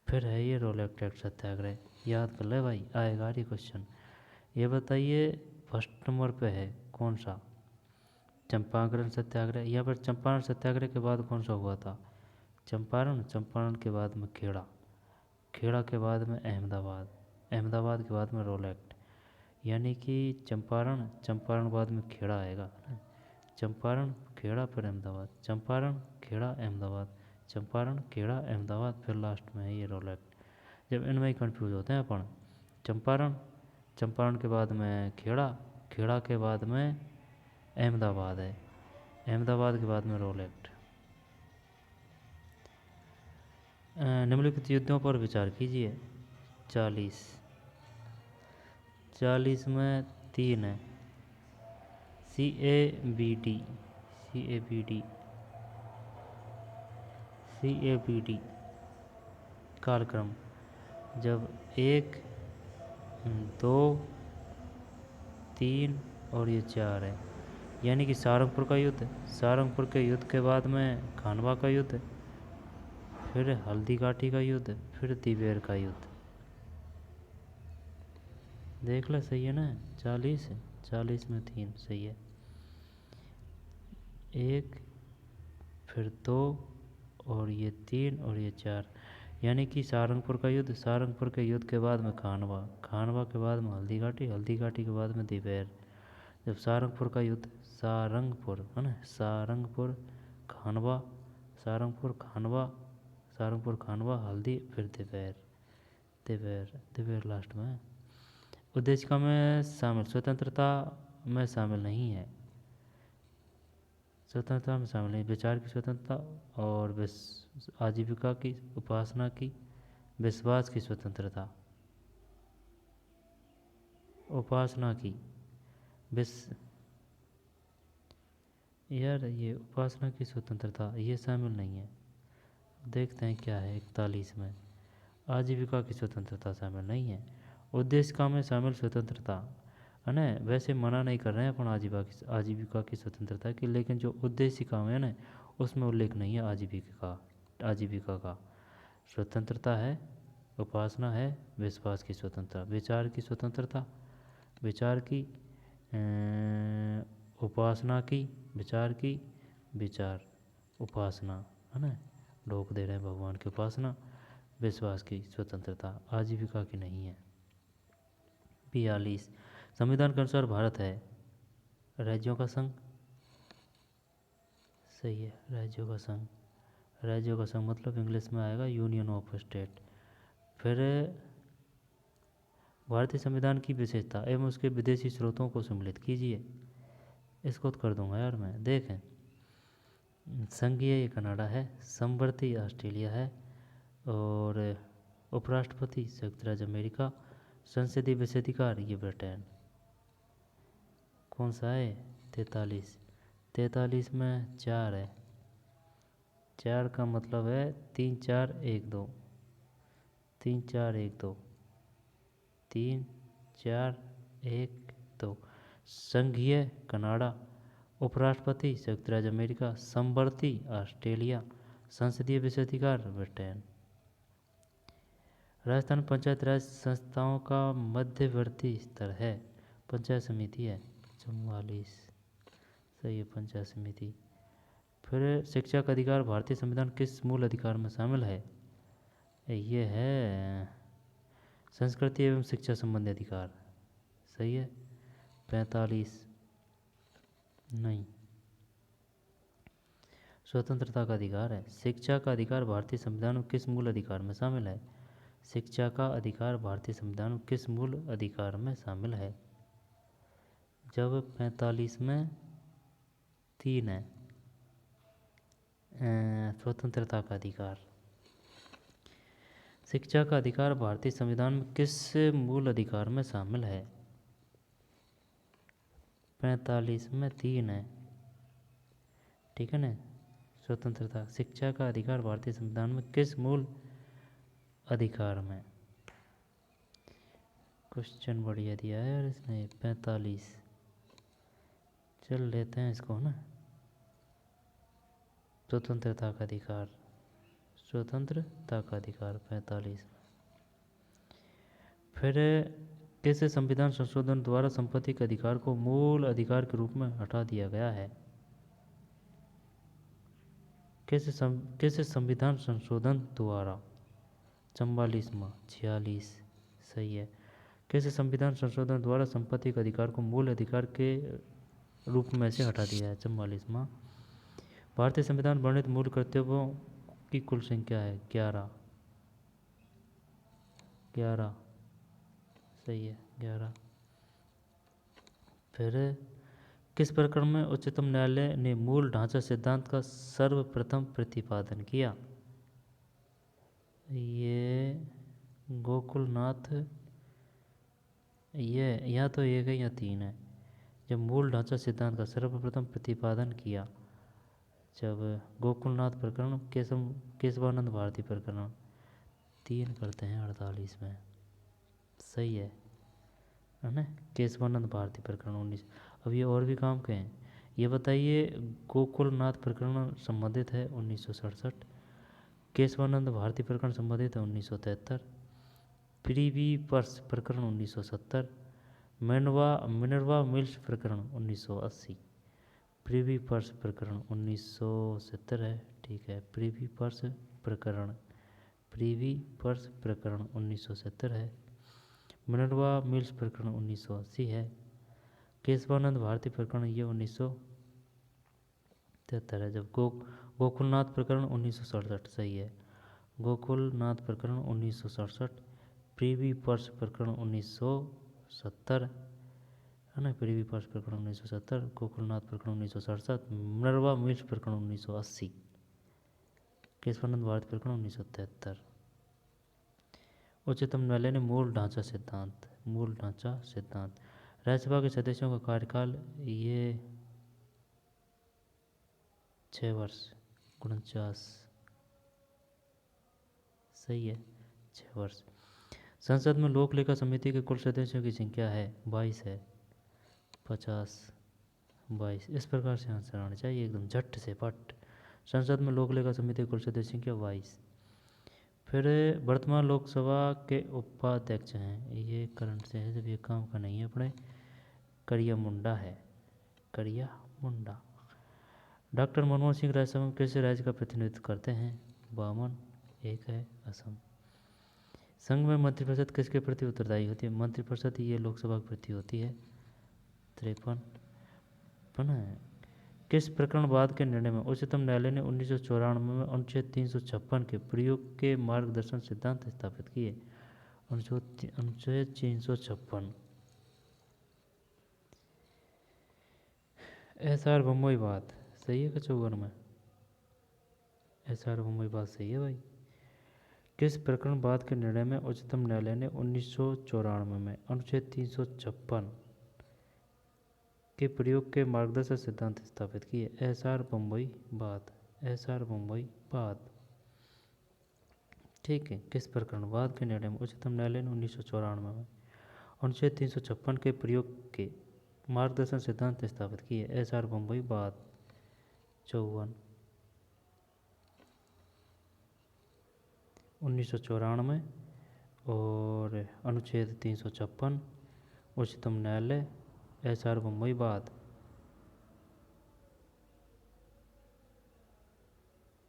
फिर है ये रोलेक्ट एक्ट सत्याग्रह। याद कर ले भाई, आएगा ये क्वेश्चन। ये बताइए फर्स्ट नंबर पे है कौन सा? चंपारण सत्याग्रह, या फिर चंपारण सत्याग्रह के बाद कौन सा हुआ था? चंपारण, चंपारण के बाद में खेड़ा, खेड़ा के बाद में अहमदाबाद, अहमदाबाद के बाद में रोलेक्ट। यानी कि चंपारण, चंपारण के बाद में खेड़ा आएगा, चंपारण खेड़ा फिर अहमदाबाद, चंपारण खेड़ा अहमदाबाद, चंपारण खेड़ा अहमदाबाद, फिर लास्ट में है ये रोलेक्ट। जब इनमें ही कन्फ्यूज होते हैं अपन। चंपारण, चंपारण के बाद में खेड़ा, खेड़ा के बाद में अहमदाबाद है, अहमदाबाद के बाद में रोलेक्ट। निम्नलिखित युद्धों पर विचार कीजिए। 40 में 3 है। CABD, CABD, CABD कालक्रम। जब 1 2 3 और ये 4 है, यानी कि सारंगपुर का युद्ध, सारंगपुर के युद्ध के बाद में खानवा का युद्ध, फिर हल्दी घाटी का युद्ध, फिर दिवेर का युद्ध। देख ले, सही है ना। 40 में 3 सही है। 1 फिर 2 और ये 3 और ये 4, यानी कि सारंगपुर का युद्ध, सारंगपुर के युद्ध के बाद में खानवा, खानवा के बाद में हल्दी घाटी, हल्दी घाटी के बाद में दिवेर। जब सारंगपुर का युद्ध, सारंगपुर है ना, सारंगपुर खानवा, सारंगपुर खानवा, सारंगपुर खानवा हल्दी, फिर दिवेर, दिवेर दिवेर लास्ट में। उद्देशिका में शामिल, स्वतंत्रता में शामिल नहीं है, स्वतंत्रता में शामिल नहीं, विचार की स्वतंत्रता और आजीविका की, उपासना की, विश्वास की स्वतंत्रता, उपासना की, यार ये उपासना की स्वतंत्रता ये शामिल नहीं है। देखते हैं क्या है 41 में। आजीविका की स्वतंत्रता शामिल नहीं है। उद्देशिका में शामिल स्वतंत्रता है ना, वैसे मना नहीं कर रहे हैं अपन आजीविका की स्वतंत्रता की, लेकिन जो उद्देशिका में है ना उसमें उल्लेख नहीं है आजीविका का। स्वतंत्रता है, उपासना है, विश्वास की स्वतंत्रता, विचार की स्वतंत्रता, विचार की, उपासना की, विचार की, विचार, उपासना है ना, ढोक दे रहे हैं भगवान की उपासना, विश्वास की स्वतंत्रता, आजीविका की नहीं है। 42 संविधान के अनुसार भारत है राज्यों का संघ, सही है, राज्यों का संघ, राज्यों का संघ मतलब इंग्लिश में आएगा यूनियन ऑफ स्टेट। फिर भारतीय संविधान की विशेषता एवं उसके विदेशी स्रोतों को सम्मिलित कीजिए। इसको तो कर दूंगा यार मैं, देखें, संघीय ये कनाडा है, समवर्ती ऑस्ट्रेलिया है, और उपराष्ट्रपति संयुक्त राज्य अमेरिका, संसदीय विशेषाधिकार ये ब्रिटेन। कौन सा है? 43, 43 में 4 है, 4 का मतलब है 3 4 1 2, 3 4 1 2, 3 4 1 2, संघीय कनाडा, उपराष्ट्रपति संयुक्त राज्य अमेरिका, समवर्ती ऑस्ट्रेलिया, संसदीय विशेषाधिकार ब्रिटेन। राजस्थान पंचायत राज संस्थाओं का मध्यवर्ती स्तर है, पंचायत समिति है, 44 सही है, पंचायत समिति। फिर शिक्षा का अधिकार भारतीय संविधान किस मूल अधिकार में शामिल है? ये है संस्कृति एवं शिक्षा संबंधी अधिकार, सही है। 45 नहीं, स्वतंत्रता का अधिकार है। शिक्षा का अधिकार भारतीय संविधान में किस मूल अधिकार में शामिल है? शिक्षा का अधिकार भारतीय संविधान में किस मूल अधिकार में शामिल है? जब 45 में 3 है, स्वतंत्रता का अधिकार। शिक्षा का अधिकार भारतीय संविधान में किस मूल अधिकार में शामिल है? 45 में 3 है, ठीक है ना। स्वतंत्रता, शिक्षा का अधिकार भारतीय संविधान में किस मूल अधिकार में? क्वेश्चन बढ़िया दिया है यार इसने। 45 चल लेते हैं इसको ना, स्वतंत्रता का अधिकार, स्वतंत्रता का अधिकार 45। फिर किस संविधान संशोधन द्वारा संपत्ति के अधिकार को मूल अधिकार के रूप में हटा दिया गया है? किस संविधान संशोधन द्वारा? 44वां, 46 सही है। किस संविधान संशोधन द्वारा संपत्ति के अधिकार को मूल अधिकार के रूप में से हटा दिया है? 44वां। भारतीय संविधान वर्णित मूल कर्तव्यों की कुल संख्या है 11, 11 सही है, 11। फिर किस प्रकरण में उच्चतम न्यायालय ने मूल ढांचा सिद्धांत का सर्वप्रथम प्रतिपादन किया? ये गोकुलनाथ, ये या तो 1 है या 3 है। जब मूल ढांचा सिद्धांत का सर्वप्रथम प्रतिपादन किया, जब गोकुलनाथ प्रकरण, केशवानंद भारती प्रकरण, 3 करते हैं 48 में, सही है ना। केशवानंद भारती प्रकरण 19। अब ये और भी काम के हैं, ये बताइए। गोकुलनाथ प्रकरण संबंधित है 1967, केशवानंद भारती प्रकरण संबंधित है 1973, प्रीवी पर्स प्रकरण 1970, मिनर्वा मिल्स प्रकरण 1980। प्रीवी पर्स प्रकरण 1970 है, ठीक है। प्रीवी पर्स प्रकरण 1970 है। मिनर्वा मिल्स प्रकरण 1980 है। केशवानंद भारती प्रकरण ये 1970 73 है। जब गोकुलनाथ प्रकरण 1967 सही है। गोकुलनाथ प्रकरण 1967। प्रीवी पर्स प्रकरण 1970 है ना, प्रीवी पर्स प्रकरण 1970, गोकुलनाथ प्रकरण 1967, मिनर्वा मिल्स प्रकरण 1980, केशवानंद भारती प्रकरण 1973। उच्चतम न्यायालय ने मूल ढांचा सिद्धांत। राज्यसभा के सदस्यों का कार्यकाल ये 6 वर्ष 49 सही है, 6 वर्ष। संसद में लोक लेखा समिति के कुल सदस्यों की संख्या है 22 है, 50 22। इस प्रकार से आंसर आना चाहिए एकदम झट से पट। संसद में लोक लेखा समिति के कुल सदस्यों की संख्या 22। फिर वर्तमान लोकसभा के उपाध्यक्ष हैं, ये करंट से है, जब ये काम का नहीं है अपने, करिया मुंडा है, करिया मुंडा। डॉक्टर मनमोहन सिंह राज्यसभा में किस राज्य का प्रतिनिधित्व करते हैं? 52। एक है असम। संघ में मंत्रिपरिषद किसके प्रति उत्तरदायी होती है? मंत्रिपरिषद ये लोकसभा के प्रति होती है। 53 है। किस प्रकरण बाद के निर्णय में उच्चतम न्यायालय ने 1994 में अनुच्छेद 356 के प्रयोग के मार्गदर्शन सिद्धांत स्थापित किए? अनुच्छेद 356। एसआर बम्बई बात सही है। 54 में एसआर बम्बई बात सही है भाई। किस प्रकरण बाद के निर्णय में उच्चतम न्यायालय ने 1994 में अनुच्छेद 356 के प्रयोग के मार्गदर्शक सिद्धांत स्थापित किए? एसआर बम्बई बात, एसआर बम्बई बात। ठीक है। किस प्रकरण बाद के निर्णय में उच्चतम न्यायालय ने 1994 में अनुच्छेद 356 के प्रयोग के मार्गदर्शन सिद्धांत स्थापित किए? एसआर बम्बई बात। 54 1994 और अनुच्छेद 356 उच्चतम न्यायालय, एसआर बम्बई बात,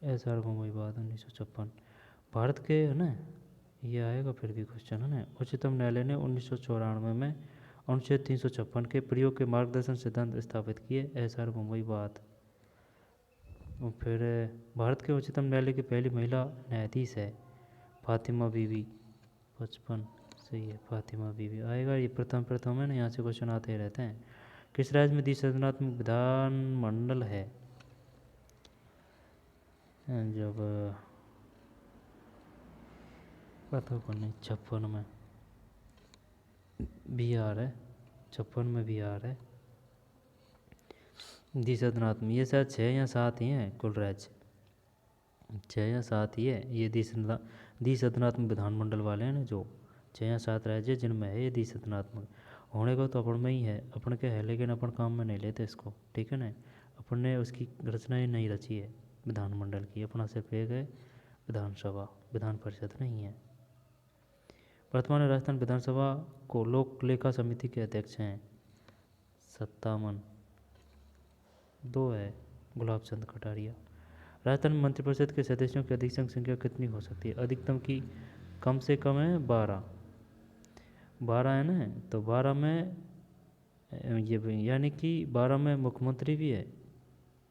एसआर बम्बई बात 1956। भारत के है ना, ये आएगा फिर भी क्वेश्चन है ना। उच्चतम न्यायालय ने 1994 में अनुच्छेद 356 के प्रयोग के मार्गदर्शन सिद्धांत स्थापित किए? एसआर बम्बई बात। और फिर भारत के उच्चतम न्यायालय की पहली महिला न्यायाधीश है फातिमा बीबी। 55 सही है, फातिमा बीबी आएगा। ये प्रथम है ना, यहाँ से क्वेश्चन आते रहते हैं। किस राज्य में द्विसदनात्मक विधानमंडल है? जब पता को नहीं, 56 में बिहार है, 56 में बिहार है द्विसदनात्मक। ये शायद 6 या 7 ही हैं कुल राज्य, 6 या 7 ही है ये द्विसदनात्मक विधानमंडल वाले हैं ना, जो 6 या 7 राज्य जिनमें है ये द्विसदनात्मक। होने को तो अपन में ही है, अपन के है, लेकिन अपन काम में नहीं लेते इसको, ठीक है ना। अपन ने उसकी रचना ही नहीं रची है विधानमंडल की, अपना सिर्फ एक है विधानसभा, विधान परिषद नहीं है। वर्तमान राजस्थान विधानसभा को लोक लेखा समिति के अध्यक्ष हैं 57 2 है गुलाब चंद कटारिया। राजस्थान में मंत्रिपरिषद के सदस्यों की अधिकतम संख्या कितनी हो सकती है? अधिकतम की कम से कम है 12 है ना, तो 12 में ये यानी कि 12 में मुख्यमंत्री भी है,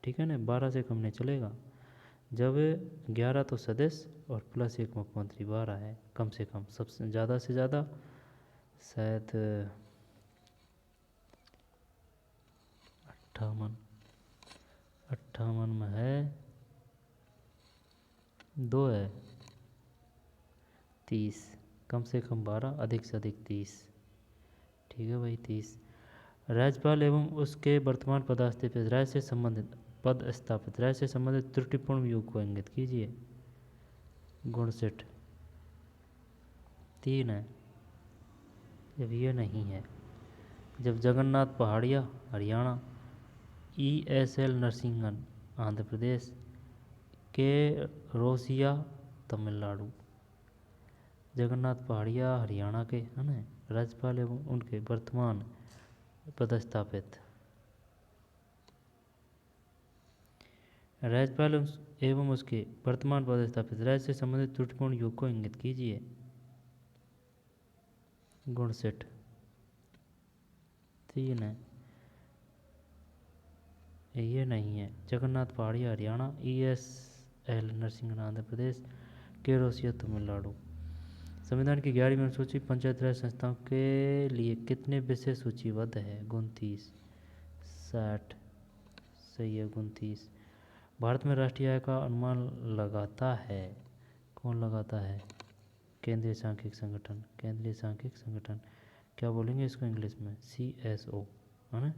ठीक है ना, 12 से कम नहीं चलेगा। जब 11 तो सदस्य और प्लस 1 मुख्यमंत्री, 12 है कम से कम। सबसे ज़्यादा से ज़्यादा शायद 58 में है, 2 है 30, कम से कम 12, अधिक से अधिक 30, ठीक है भाई 30। राज्यपाल एवं उसके वर्तमान पदस्थापित राज्य से संबंधित त्रुटिपूर्ण योग को इंगित कीजिए। गुणसेठ 3 है, जब ये नहीं है। जब जगन्नाथ पहाड़िया हरियाणा, ESL नरसिंगन आंध्र प्रदेश, के रोसिया तमिलनाडु। जगन्नाथ पहाड़िया हरियाणा के है ना, राज्यपाल एवं उनके वर्तमान पदस्थापित। राज्यपाल एवं उसके वर्तमान पदस्थापित राज्य से संबंधित त्रुटिपूर्ण योग को इंगित कीजिए। गुणसेठ 3 है, ये नहीं है। जगन्नाथ पहाड़ी हरियाणा, ESL नरसिंह आंध्र प्रदेश, केरोसिया तमिलनाडु। संविधान की 11वीं अनुसूची पंचायती राज संस्थाओं के लिए कितने विषय सूचीबद्ध है? 29। 60 सही है, 29। भारत में राष्ट्रीय आय का अनुमान लगाता है, कौन लगाता है? केंद्रीय सांख्यिकी संगठन। केंद्रीय सांख्यिकी संगठन, क्या बोलेंगे इसको इंग्लिश में? CSO है ना,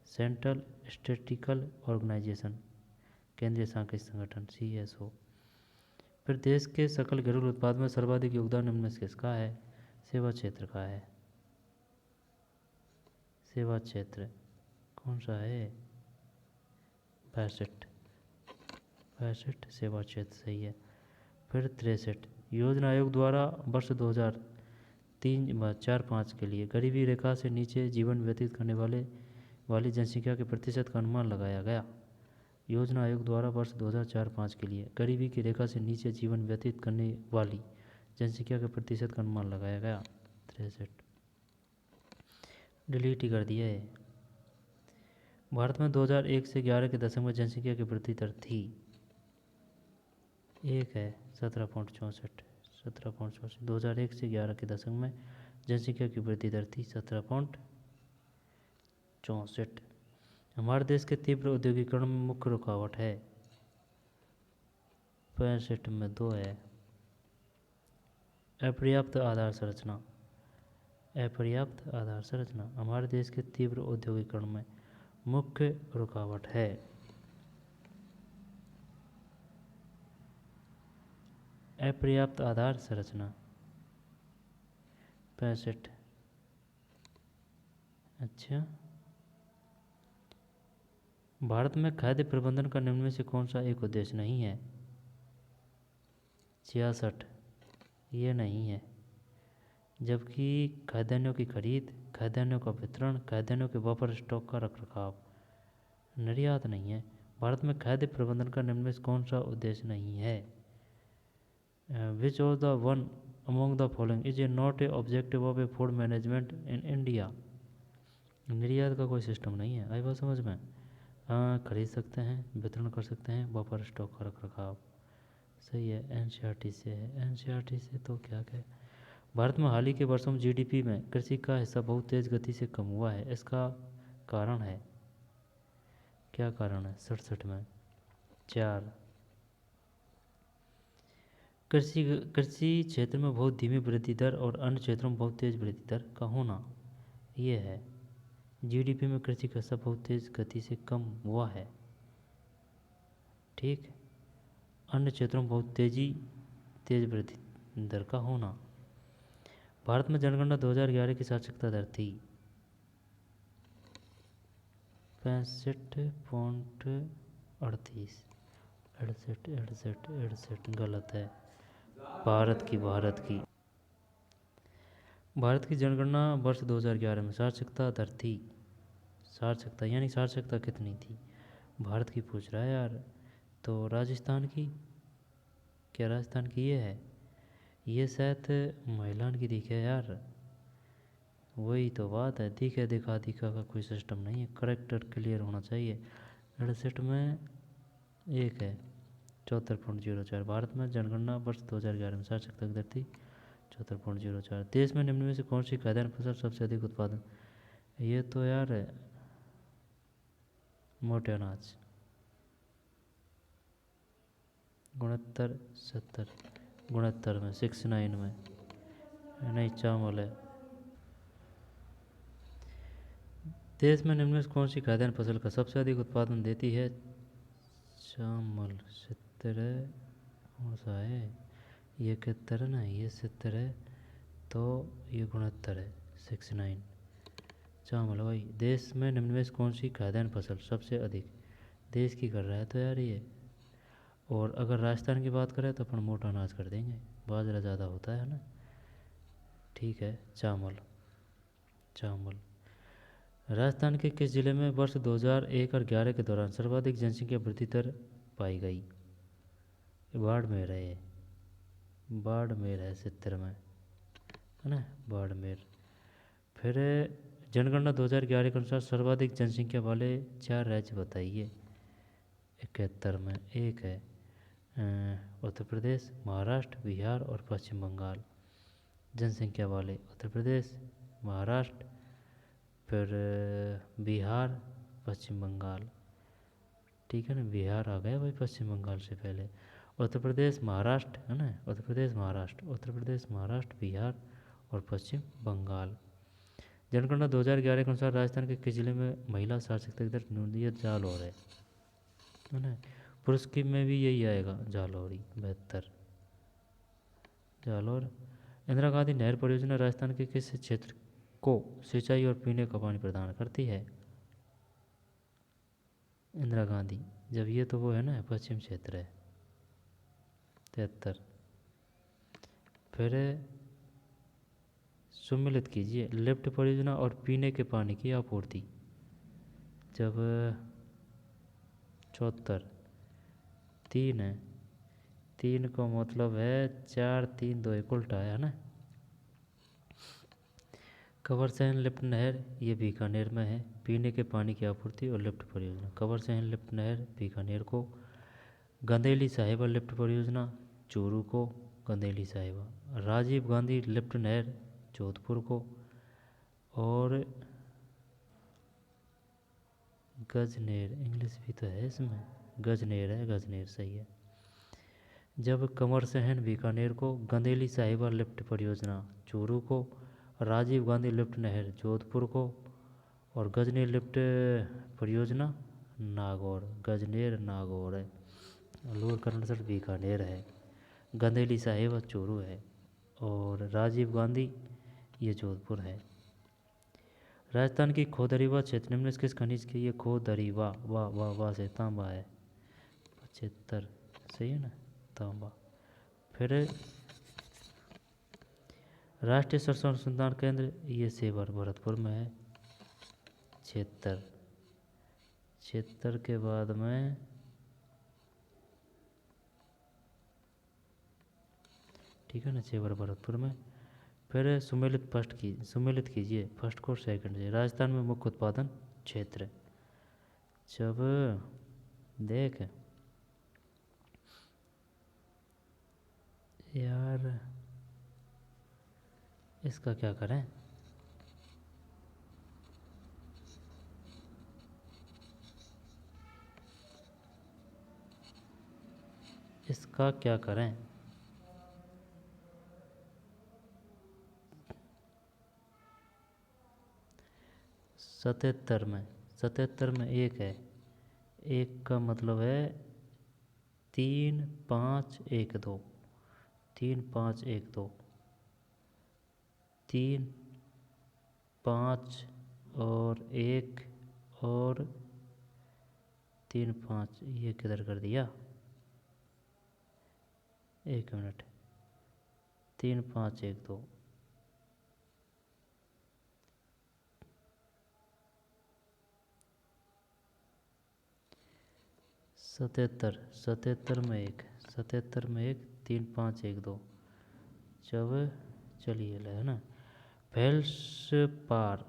सेंट्रल स्टैटिस्टिकल ऑर्गेनाइजेशन, केंद्रीय सांख्यिकी संगठन CSO। फिर देश के सकल घरेलू उत्पाद में सर्वाधिक योगदान निम्न में से किसका है? सेवा क्षेत्र का है। सेवा क्षेत्र कौन सा है? 65 सेवा क्षेत्र सही है। फिर 63 योजना आयोग द्वारा वर्ष 2003-4-5 के लिए गरीबी रेखा से नीचे जीवन व्यतीत करने वाली जनसंख्या के प्रतिशत का अनुमान लगाया गया। योजना आयोग द्वारा वर्ष 2004-5 के लिए गरीबी की रेखा से नीचे जीवन व्यतीत करने वाली जनसंख्या के प्रतिशत का अनुमान लगाया गया। 63 डिलीट ही कर दिया है। भारत में 2001 से 11 के दशक में जनसंख्या की वृद्धि दर थी, एक है 17.64। 2001 से 11 के दशक में जनसंख्या की वृद्धि दर थी 17.64। हमारे देश के तीव्र औद्योगिकरण में मुख्य रुकावट है, 65 में 2 है। अपर्याप्त आधार संरचना, अपर्याप्त आधार संरचना हमारे देश के तीव्र औद्योगिकरण में मुख्य रुकावट है। अपर्याप्त आधार संरचना 65। अच्छा, भारत में खाद्य प्रबंधन का निम्न में से कौन सा एक उद्देश्य नहीं है? 66 ये नहीं है। जबकि खाद्यान्नों की खरीद, खाद्यान्नों का वितरण, खाद्यान्नों के बफर स्टॉक का रखरखाव, निर्यात नहीं है। भारत में खाद्य प्रबंधन का निम्न में से कौन सा उद्देश्य नहीं है? विच of the one among the following is a not a objective of A food management in India? निर्यात का कोई सिस्टम नहीं है, आई बात समझ में? हाँ, खरीद सकते हैं, वितरण कर सकते हैं, बफर स्टॉक का रखरखाव सही है। NCERT से है, NCERT से तो क्या कहे। भारत में हाल ही के वर्षों में GDP में कृषि का हिस्सा बहुत तेज गति से कम हुआ है, इसका कारण है, क्या कारण है? 67 में 4। कृषि क्षेत्र में बहुत धीमी वृद्धि दर और अन्य क्षेत्रों में बहुत तेज वृद्धि दर का होना, ये है। GDP में कृषि का हिस्सा बहुत तेज गति से कम हुआ है, ठीक। अन्य क्षेत्रों में बहुत तेज वृद्धि दर का होना। भारत में जनगणना 2011 की साक्षरता दर थी 65.38। 68 गलत है। भारत की जनगणना वर्ष 2011 में साक्षरता दर थी, साक्षरता यानी साक्षरता कितनी थी भारत की पूछ रहा है यार। तो राजस्थान की, क्या राजस्थान की ये है? ये शायद महिलाओं की दिखे यार, वही तो बात है। दिखे दिखा का कोई सिस्टम नहीं है, करेक्टर क्लियर होना चाहिए। 68 में एक है 74.04। भारत में जनगणना वर्ष 2011 में साक्षरता दर थी 74.04। देश में निम्न में से कौन सी खाद्यान्न फसल सबसे अधिक उत्पादन? ये तो यार मोटे अनाज 69 में 69 में नहीं, चावल है। देश में निम्न में से कौन सी खाद्यान्न फसल का सबसे अधिक उत्पादन देती है? चावल 70 कौन सा है? ये 71 ना, ये 70 है, तो ये 69 है 69 चावल भाई। देश में निम्न में से कौन सी खाद्यान्न फसल सबसे अधिक देश की कर रहा है? तो यार ये, और अगर राजस्थान की बात करें तो अपन मोटा अनाज कर देंगे, बाजरा ज़्यादा होता है ना, ठीक है। चावल राजस्थान के किस जिले में वर्ष 2001 और 11 के दौरान सर्वाधिक जनसंख्या वृद्धि दर पाई गई? बाड़मेर है, 70 में है ना, बाड़मेर। फिर जनगणना 2011 के अनुसार सर्वाधिक जनसंख्या वाले 4 राज्य बताइए। 71 में एक है उत्तर प्रदेश, महाराष्ट्र, बिहार और पश्चिम बंगाल। जनसंख्या वाले उत्तर प्रदेश, महाराष्ट्र, फिर बिहार, पश्चिम बंगाल। ठीक है ना, बिहार आ गया भाई पश्चिम बंगाल से पहले। उत्तर प्रदेश, महाराष्ट्र है ना, उत्तर प्रदेश, महाराष्ट्र, उत्तर प्रदेश, महाराष्ट्र, बिहार और पश्चिम बंगाल। जनगणना 2011 के अनुसार राजस्थान के किस जिले में महिला साक्षरता दर न्यूनतम जालौर है ना। पुरुष की में भी यही आएगा, जालौरी 72, जालौर। इंदिरा गांधी नहर परियोजना राजस्थान के किस क्षेत्र को सिंचाई और पीने का पानी प्रदान करती है। इंदिरा गांधी, जब ये तो वो है ना पश्चिम क्षेत्र है, 73। फिर सुमिलित कीजिए लिफ्ट परियोजना और पीने के पानी की आपूर्ति। जब 74, 3 है, 3 का मतलब है 4, 3, 2 एक उल्टा है ना। कवरसहन लिफ्ट नहर ये बीकानेर में है, पीने के पानी की आपूर्ति और लिफ्ट परियोजना। कवरसहन लिफ्ट नहर बीकानेर को, गंदेली साहिबा लिफ्ट परियोजना चूरू को, गंदेली साहिबा। राजीव गांधी लिफ्ट नहर जोधपुर को, और गजनेर, इंग्लिश भी तो है इसमें, गजनेर है, गजनेर सही है। जब कमरसहन बीकानेर को, गंदेली साहिबा लिफ्ट परियोजना चूरू को, राजीव गांधी लिफ्ट नहर जोधपुर को, और गजनेर लिफ्ट परियोजना नागौर, गजनेर नागौर है। लोअर करनासर बीकानेर है, गंदेली साहिबा चूरू है, और राजीव गांधी ये जोधपुर है। राजस्थान की खोदरीवा क्षेत्र निम्न किस खनिज के, ये खोदरीवा वाह वाह वाह से तांबा है, 75 सही है ना, तांबा। फिर राष्ट्रीय सरसों अनुसंधान केंद्र ये सेवर भरतपुर में है, 76, 76 के बाद में ठीक है ना, सेवर भरतपुर में। फिर सुमेलित कीजिए फर्स्ट को सेकंड से। राजस्थान में मुख्य उत्पादन क्षेत्र, जब देख यार इसका क्या करें, इसका क्या करें। 77 में एक है, एक का मतलब है 3, 5, 1, 2, 3, 5, 1, 2, 3, 5 और 1 और 3, 5, ये किधर कर दिया, 1 मिनट, 3, 5, 1, 2, 77 में एक, 77 में एक, 3, 5, 1, 2, जब चलिए है ना। फेल्सपार,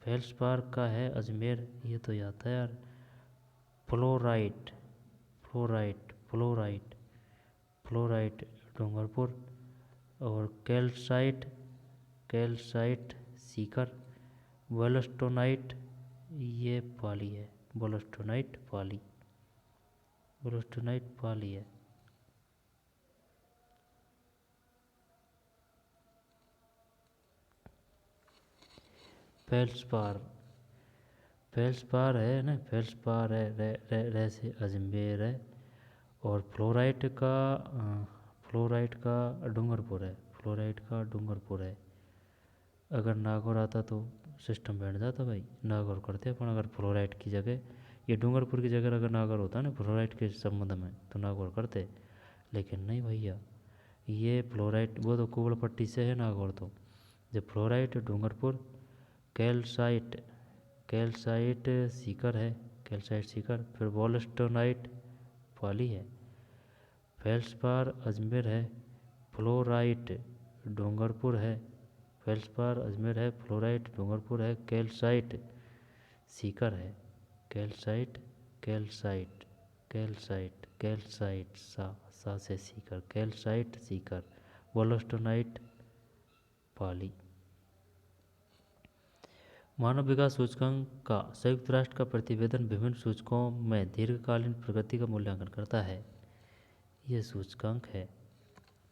फेल्सपार का है अजमेर, ये तो याद है यार। Fluorite, fluorite, fluorite, fluorite Dungarpur, और कैल्साइट, कैल्साइट सीकर। वेलस्टोनाइट ये पाली है, वेलस्टोनाइट पाली, वेलस्टोनाइट पाली है। फेल्सपार, फेल्सपार है ना, फेल्सपार है, रे से अजमेर है, और फ्लोराइट का डूंगरपुर है, फ्लोराइट का डूंगरपुर है। अगर नागौर आता तो सिस्टम बैठ जाता भाई, नागौर करते अपन। अगर फ्लोराइट की जगह, ये डूंगरपुर की जगह अगर नागौर होता ना फ्लोराइट के संबंध में, तो नागौर करते, लेकिन नहीं भैया, ये फ्लोराइट वो तो कुबड़ पट्टी से है नागौर, तो जब fluorite Dungarpur. Calcite, calcite Sikar है, कैल्साइट सीकर। फिर वॉलस्टोनाइट पाली है। फेल्सपार अजमेर है, फ्लोराइट डूंगरपुर है। फेल्सपार अजमेर है, फ्लोराइट डूंगरपुर है, कैल्साइट सीकर है, कैल्साइट, कैल्साइट कैल्साइट, कैल्साइट सा से सीकर, कैल्साइट सीकर, वोलोस्टोनाइट पाली। मानव विकास सूचकांक का संयुक्त राष्ट्र का प्रतिवेदन विभिन्न सूचकों में दीर्घकालीन प्रगति का मूल्यांकन करता है। ये सूचकांक है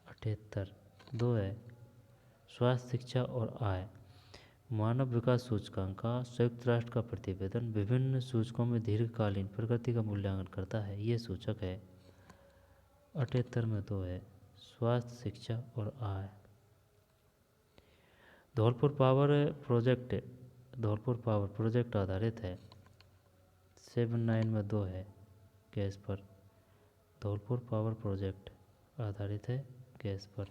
78। 2 है स्वास्थ्य, शिक्षा और आय। मानव विकास सूचकांक का संयुक्त राष्ट्र का प्रतिवेदन विभिन्न सूचकों में दीर्घकालीन प्रगति का मूल्यांकन करता है। ये सूचक है 78 में 2 है स्वास्थ्य, शिक्षा और आय। धौलपुर पावर प्रोजेक्ट आधारित है 79 में 2 है गैस पर। धौलपुर पावर प्रोजेक्ट आधारित है गैस पर।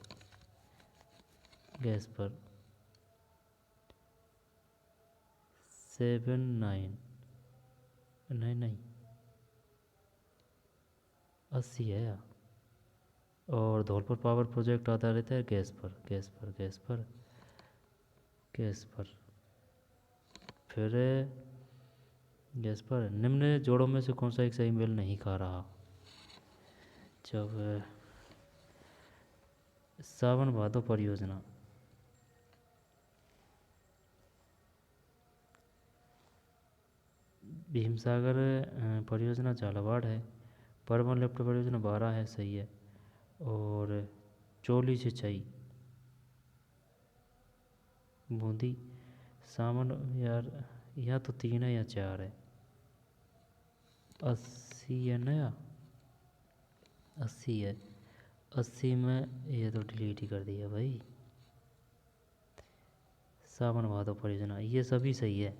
79 नहीं 80 है यार। और धौलपुर पावर प्रोजेक्ट आधारित है गैस पर। फिर गैस पर निम्न जोड़ों में से कौन सा एक सही मेल नहीं खा रहा? जब सावन भादो परियोजना, भीमसागर परियोजना झालावाड़ है। परवन लेफ्ट परियोजना 12 है, सही है। और चोली सिंचाई बूंदी, सावन यार यहाँ तो 3 है या 4 है। 80 है नया, 80 है। 80 में ये तो डिलीट ही कर दिया भाई। सावन भादो परियोजना ये सभी सही है,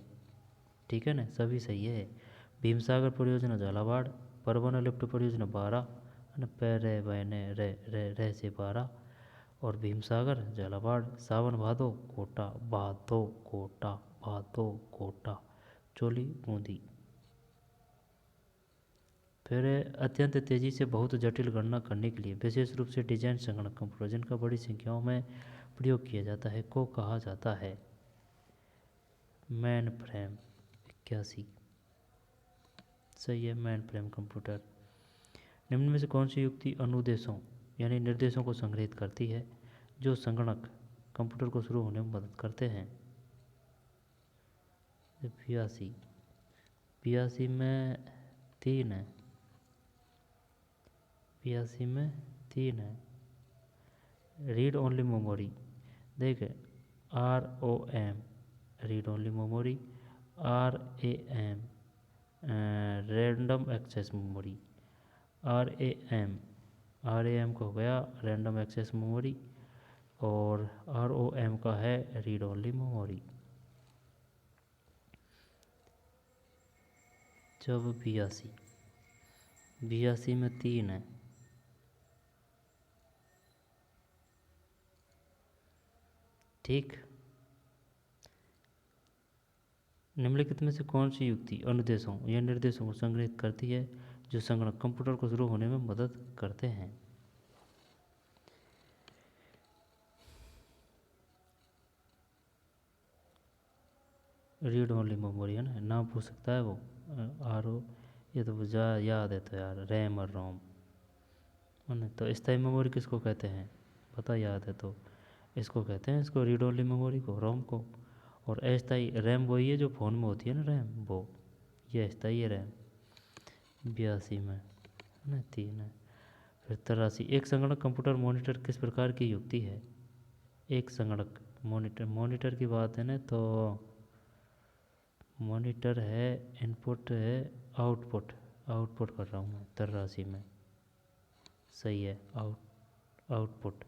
ठीक है ना, सभी सही है। भीमसागर परियोजना झालावाड़, परवन लिफ्ट परियोजना 12 पैरे बहने रे से 12 और भीमसागर झालावाड़। सावन भादो कोटा चोली बूंदी। फिर अत्यंत तेज़ी से बहुत जटिल गणना करने के लिए विशेष रूप से डिजाइन संगणक कंप्यूटर जिनका बड़ी संख्याओं में प्रयोग किया जाता है को कहा जाता है मैन फ्रेम। 81 सही है, मैन फ्रेम कंप्यूटर। निम्न में से कौन सी युक्ति अनुदेशों यानी निर्देशों को संग्रहित करती है जो संगणक कंप्यूटर को शुरू होने में मदद करते हैं? 82 में 3 है। 82 में 3 है। रीड ओनली मेमोरी, देखे ROM read only memory, RAM random access memory. RAM का हो गया रैंडम एक्सेस मेमोरी और ROM का है रीड ओनली मेमोरी। जब 82 में 3 है। ठीक, निम्नलिखित में से कौन सी युक्ति अनुदेशों या निर्देशों को संग्रहित करती है जो संगणक कंप्यूटर को शुरू होने में मदद करते हैं? रीड ओनली मेमोरी है ना, नाम पूछ सकता है वो। ये तो याद है तो यार, रैम और रोम है ना। तो स्थायी मेमोरी किसको कहते हैं पता याद है तो? इसको कहते हैं, इसको रीड ओनली मेमोरी को, रोम को। और अस्थायी रैम वही है जो फ़ोन में होती है ना रैम, वो ये अस्थायी है रैम। 82 में है ना 3 है। फिर 83 एक संगणक कंप्यूटर मॉनिटर किस प्रकार की युक्ति है? एक संगणक मॉनिटर की बात है ना, तो मॉनिटर है, इनपुट है, आउटपुट कर रहा हूँ मैं 83 में, सही है आउटपुट।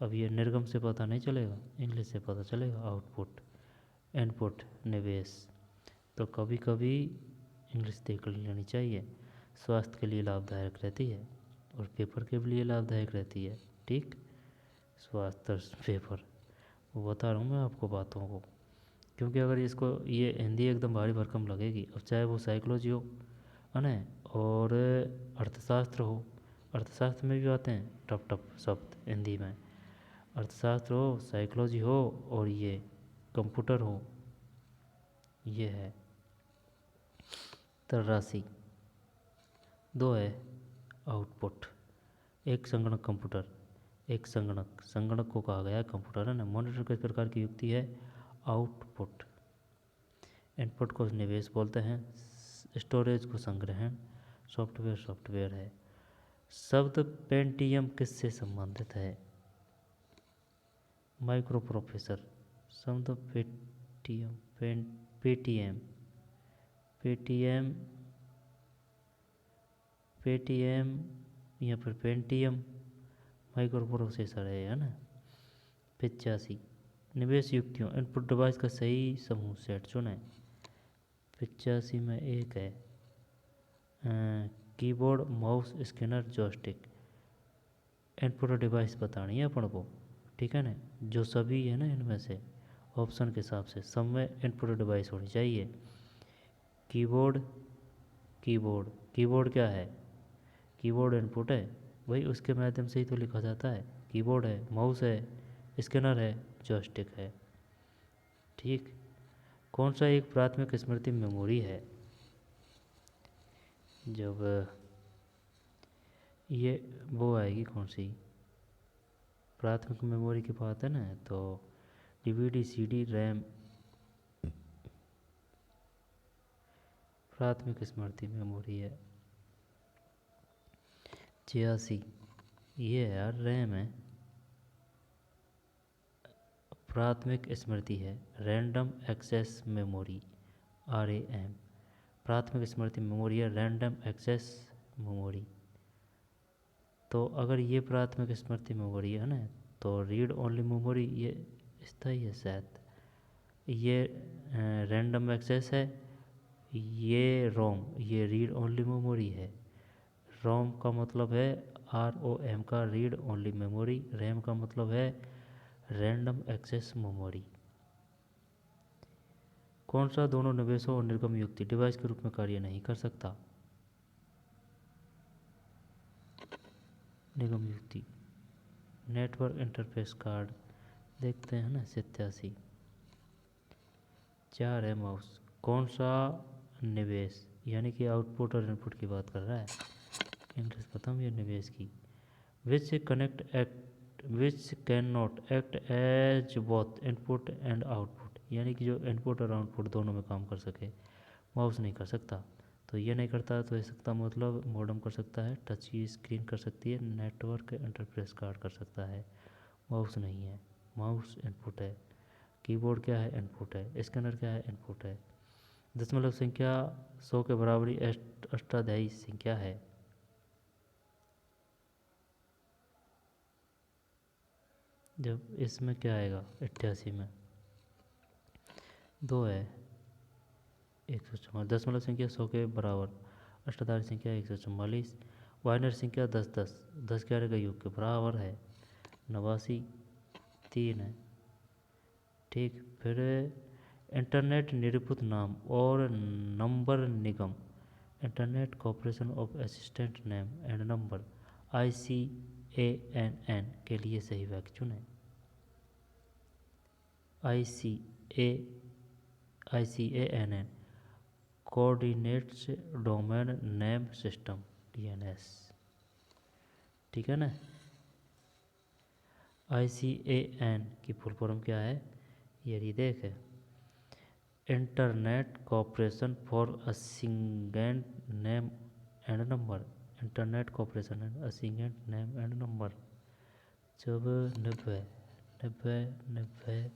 अब ये निर्गम से पता नहीं चलेगा, इंग्लिश से पता चलेगा। आउटपुट, इनपुट, निवेश। तो कभी कभी इंग्लिश देख लेनी चाहिए, स्वास्थ्य के लिए लाभदायक रहती है और पेपर के लिए लाभदायक रहती है। ठीक, स्वास्थ्य पेपर वो बता रहा हूँ मैं आपको बातों को, क्योंकि अगर इसको ये हिंदी एकदम भारी भरकम लगेगी। अब चाहे वो साइकोलॉजी हो है ना, और अर्थशास्त्र हो, अर्थशास्त्र में भी आते हैं टफ टफ शब्द हिंदी में। अर्थशास्त्र हो, साइकोलॉजी हो और ये कंप्यूटर हो, ये है 83। दो है आउटपुट, एक संगणक कंप्यूटर, एक संगणक, संगणक को कहा गया है कंप्यूटर, है ना। मॉनिटर किस प्रकार की युक्ति है? आउटपुट। इनपुट को निवेश बोलते हैं, स्टोरेज को संग्रहण, सॉफ्टवेयर सॉफ्टवेयर है। शब्द पेंटियम किससे संबंधित है? Micro processor. शब्द पेटीएम, पेटीएम, पेटीएम, पेटीएम या फिर पेंटियम माइक्रो प्रोसेसर है ना। 85 निवेश युक्तियों, इनपुट डिवाइस का सही समूह सेट चुनें। 85 में एक है keyboard, mouse, scanner, joystick. Input device बतानी है अपन को, ठीक है ना। जो सभी है ना इनमें से ऑप्शन के हिसाब से सब में इनपुट डिवाइस होनी चाहिए। कीबोर्ड, कीबोर्ड, कीबोर्ड क्या है? कीबोर्ड इनपुट है भाई, उसके माध्यम से ही तो लिखा जाता है। कीबोर्ड है, माउस है, स्कैनर है, जॉयस्टिक है, ठीक। कौन सा एक प्राथमिक स्मृति मेमोरी है? जब ये वो आएगी कौन सी प्राथमिक मेमोरी की बात है ना, तो डीवीडी, सीडी, रैम प्राथमिक स्मृति मेमोरी है। 86 ये है यार, रैम है, प्राथमिक स्मृति है, रैंडम एक्सेस मेमोरी, RAM। प्राथमिक स्मृति मेमोरी है, रैंडम एक्सेस मेमोरी। तो अगर ये प्राथमिक स्मृति मेमोरी है ना, तो रीड ओनली मेमोरी ये स्थायी है शायद। ये रैंडम एक्सेस है, ये रोम, ये रीड ओनली मेमोरी है। रोम का मतलब है ROM का रीड ओनली मेमोरी, रैम का मतलब है रैंडम एक्सेस मेमोरी। कौन सा दोनों निवेशों और निर्गम युक्ति डिवाइस के रूप में कार्य नहीं कर सकता? निगम युक्ति। नेटवर्क इंटरफेस कार्ड देखते हैं ना 87। 4 है माउस। कौन सा निवेश, यानी कि आउटपुट और इनपुट की बात कर रहा है, इंग्लिश खत्म ये निवेश की। Which connect act, which can not act as both input and output, यानी कि जो इनपुट और आउटपुट दोनों में काम कर सके। माउस नहीं कर सकता, तो ये नहीं करता तो सकता मतलब मॉडेम कर सकता है, टच की स्क्रीन कर सकती है, नेटवर्क इंटरफेस कार्ड कर सकता है, माउस नहीं है। माउस इनपुट है, कीबोर्ड क्या है? इनपुट है, स्कैनर क्या है? इनपुट है। दशमलव संख्या 100 के बराबरी अष्टाध्यायी संख्या है। जब इसमें क्या आएगा 88 में 2 है 144, दशमलव संख्या 100 के बराबर, अष्टाधारी संख्या 144, बाइनरी संख्या 10 10 10 11 का योग के बराबर है 89, 3 है, ठीक। फिर इंटरनेट निरूपित नाम और number Nigam, internet corporation of assistant name and number, ICANN के लिए सही वाक्य चुनें। ICANN coordinates domain name system, DNS, ठीक है ना। ICAN की फुल फॉर्म क्या है? ये देख है, internet corporation for assigned name and number, internet corporation and assigned name and number. जब 90 90 90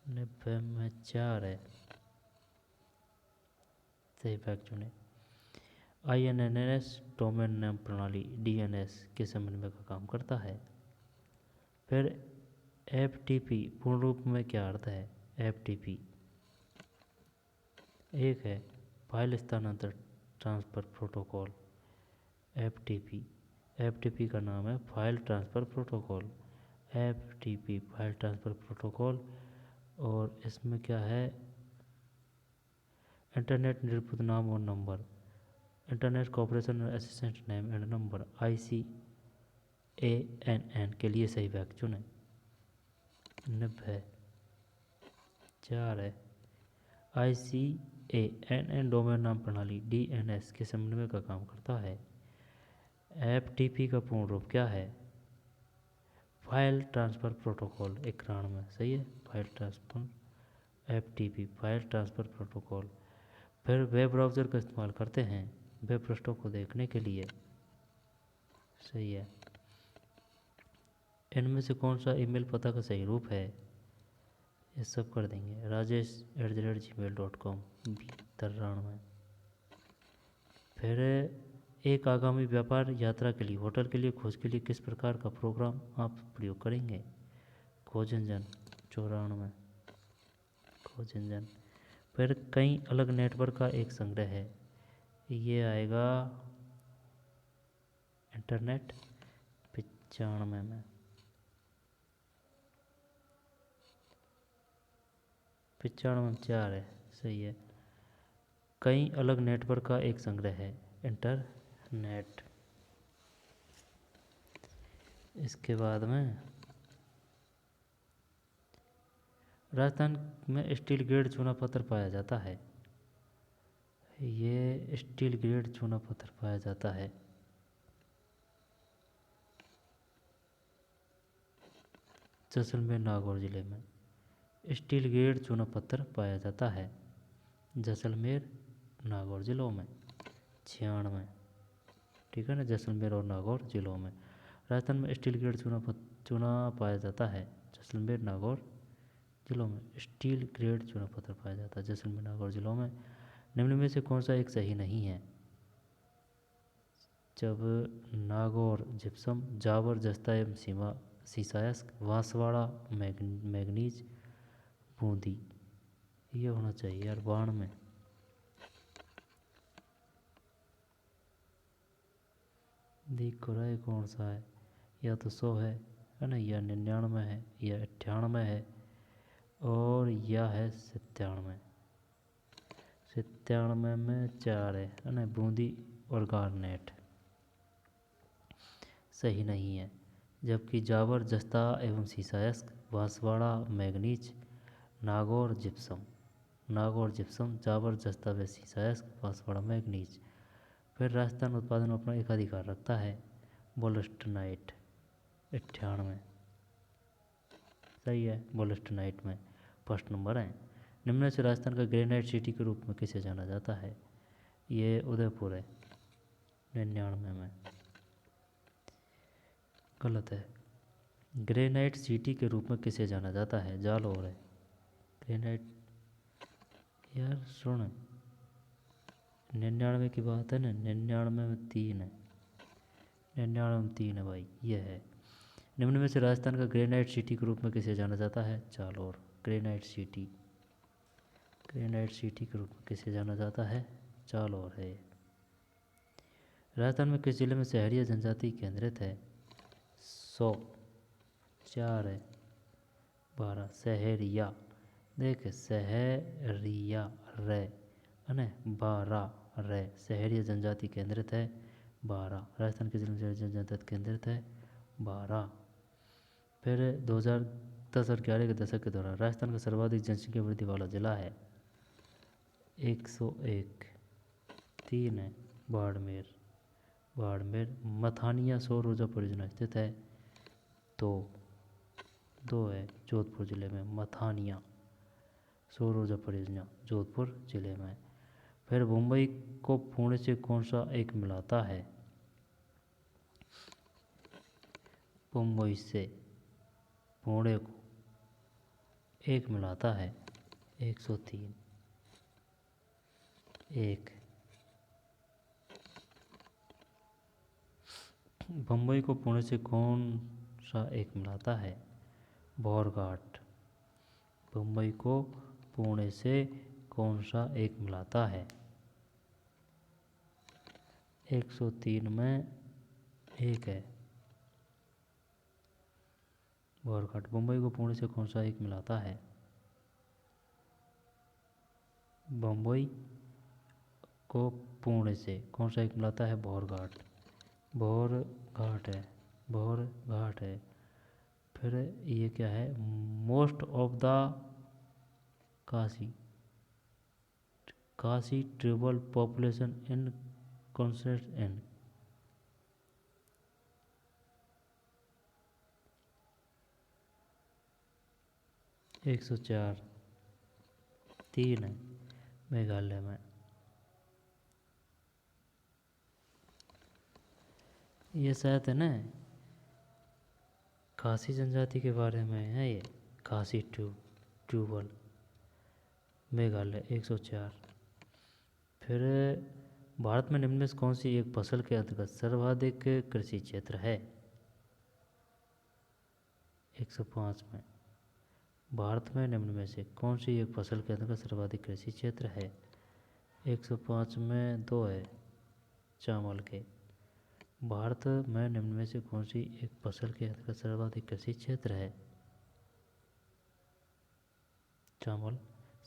90 में 4 है, सही फैक्ट चुने। INNS डोमेन नाम प्रणाली, DNS के समन्वय का काम करता है। फिर FTP पूर्ण रूप में क्या अर्थ है? FTP एक है फाइल स्थानांतरण ट्रांसफ़र प्रोटोकॉल, FTP का नाम है file transfer protocol, FTP file transfer protocol. और इसमें क्या है? इंटरनेट निरूपित नाम और number, internet corporation assistant name and number, ICANN के लिए सही वाक्य चुनें। 90 4 है, ICANN डोमेन नाम प्रणाली, DNS के समन्वय का काम करता है। एफटीपी का पूर्ण रूप क्या है? फाइल ट्रांसफ़र प्रोटोकॉल, एक्रान सही है, file transfer, FTP file transfer protocol. फिर वेब ब्राउज़र का इस्तेमाल करते हैं वेब पृष्ठों को देखने के लिए, सही है। इनमें से कौन सा ईमेल पता का सही रूप है? ये सब कर देंगे, rajesh@gmail.com, 93। फिर एक आगामी व्यापार यात्रा के लिए होटल के लिए खोज के लिए किस प्रकार का प्रोग्राम आप प्रयोग करेंगे? खोज इंजन, 94, खोज इंजन। फिर कई अलग नेटवर्क का एक संग्रह है, ये आएगा इंटरनेट, 95 में। 95 में 4 है, सही है। कई अलग नेटवर्क का एक संग्रह है, इंटरनेट। इसके बाद में राजस्थान में स्टील ग्रेड चूना पत्थर पाया जाता है, ये स्टील ग्रेड चूना पत्थर पाया जाता है जैसलमेर नागौर जिले में। स्टील ग्रेड चूना पत्थर पाया जाता है जैसलमेर नागौर जिलों में, 96, ठीक है ना, जैसलमेर और नागौर जिलों में। राजस्थान में स्टील ग्रेड चूना पाया जाता है जैसलमेर नागौर जिलों में। स्टील ग्रेड चूना पत्थर पाया जाता है जैसलमेर नागौर जिलों में। निम्न में से कौन सा एक सही नहीं है? जब नागौर जिप्सम, जावर जस्ता एवं सीसायस्क, बांसवाड़ा मैग्नीज, बूंदी, ये होना चाहिए यार, 92 में। देख रहा है कौन सा है, या तो 100 है ना, या 99 है, या 98 है, और या है 97। 97 में 4 है ना, बूंदी और गारनेट सही नहीं है। जबकि जावर जस्ता एवं सीसायस्क, बांसवाड़ा मैग्नीज, नागौर जिप्सम, जावर जस्ता व सीसायस्क, बांसवाड़ा मैग्नीज। फिर राजस्थान उत्पादन में अपना एकाधिकार रखता है बोलस्टनाइट, 98, सही है, बोलस्टनाइट में फर्स्ट नंबर है। निम्न से राजस्थान का ग्रेनाइट सिटी के रूप में किसे जाना जाता है? ये उदयपुर है, 99 में, गलत है। ग्रेनाइट सिटी के रूप में किसे जाना जाता है? जालौर है, ग्रेनाइट। यार सुन, 99 की बात है ना, 99 में 3 है, 99 में 3 है भाई, ये है। निम्न में से राजस्थान का ग्रेनाइट सिटी के रूप में किसे जाना जाता है? Jalore, granite city, granite city के रूप में किसे जाना जाता है? जालौर है। राजस्थान में किस जिले में शहरी जनजाति केंद्रित है? 100, 4 है, 12, सहरिया, देख सहरिया रे, है 12 रे, शहरी जनजाति केंद्रित है 12। राजस्थान के जिले में शहरी जनजाति केंद्रित है 12। फिर 2010 और 11 के दशक के दौरान राजस्थान का सर्वाधिक जनसंख्या वृद्धि वाला जिला है, 101, 3 है, बाड़मेर, मथानिया सौर ऊर्जा परियोजना स्थित है, 2 है, जोधपुर जिले में, मथानिया सौर ऊर्जा परियोजना जोधपुर जिले में। फिर मुंबई को पुणे से कौन सा एक मिलाता है? मुंबई से पुणे को एक मिलाता है, 103, 1। मुंबई को पुणे से कौन सा एक मिलाता है? बोरघाट। मुंबई को पुणे से कौन सा एक मिलाता है? 103 में 1 है, बोरघाट। मुंबई को पुणे से कौन सा एक मिलाता है? मुंबई को पुणे से कौन सा एक मिलाता है? बोरघाट, बोरघाट है, बोरघाट है। फिर ये क्या है? Most of the Kashi tribal population in concentrate in, 104। 3 है मेघालय में। ये शायद है ना खासी जनजाति के बारे में है ये। खासी ट्यूबल मेघालय 104। फिर भारत में निम्न में से कौन सी एक फसल के अंतर्गत सर्वाधिक कृषि क्षेत्र है? 105 में भारत में निम्न में से कौन सी एक फसल के अंतर्गत सर्वाधिक कृषि क्षेत्र है? 105 में 2 है चावल के। भारत में निम्न में से कौन सी एक फसल के अंतर्गत सर्वाधिक कृषि क्षेत्र है? चावल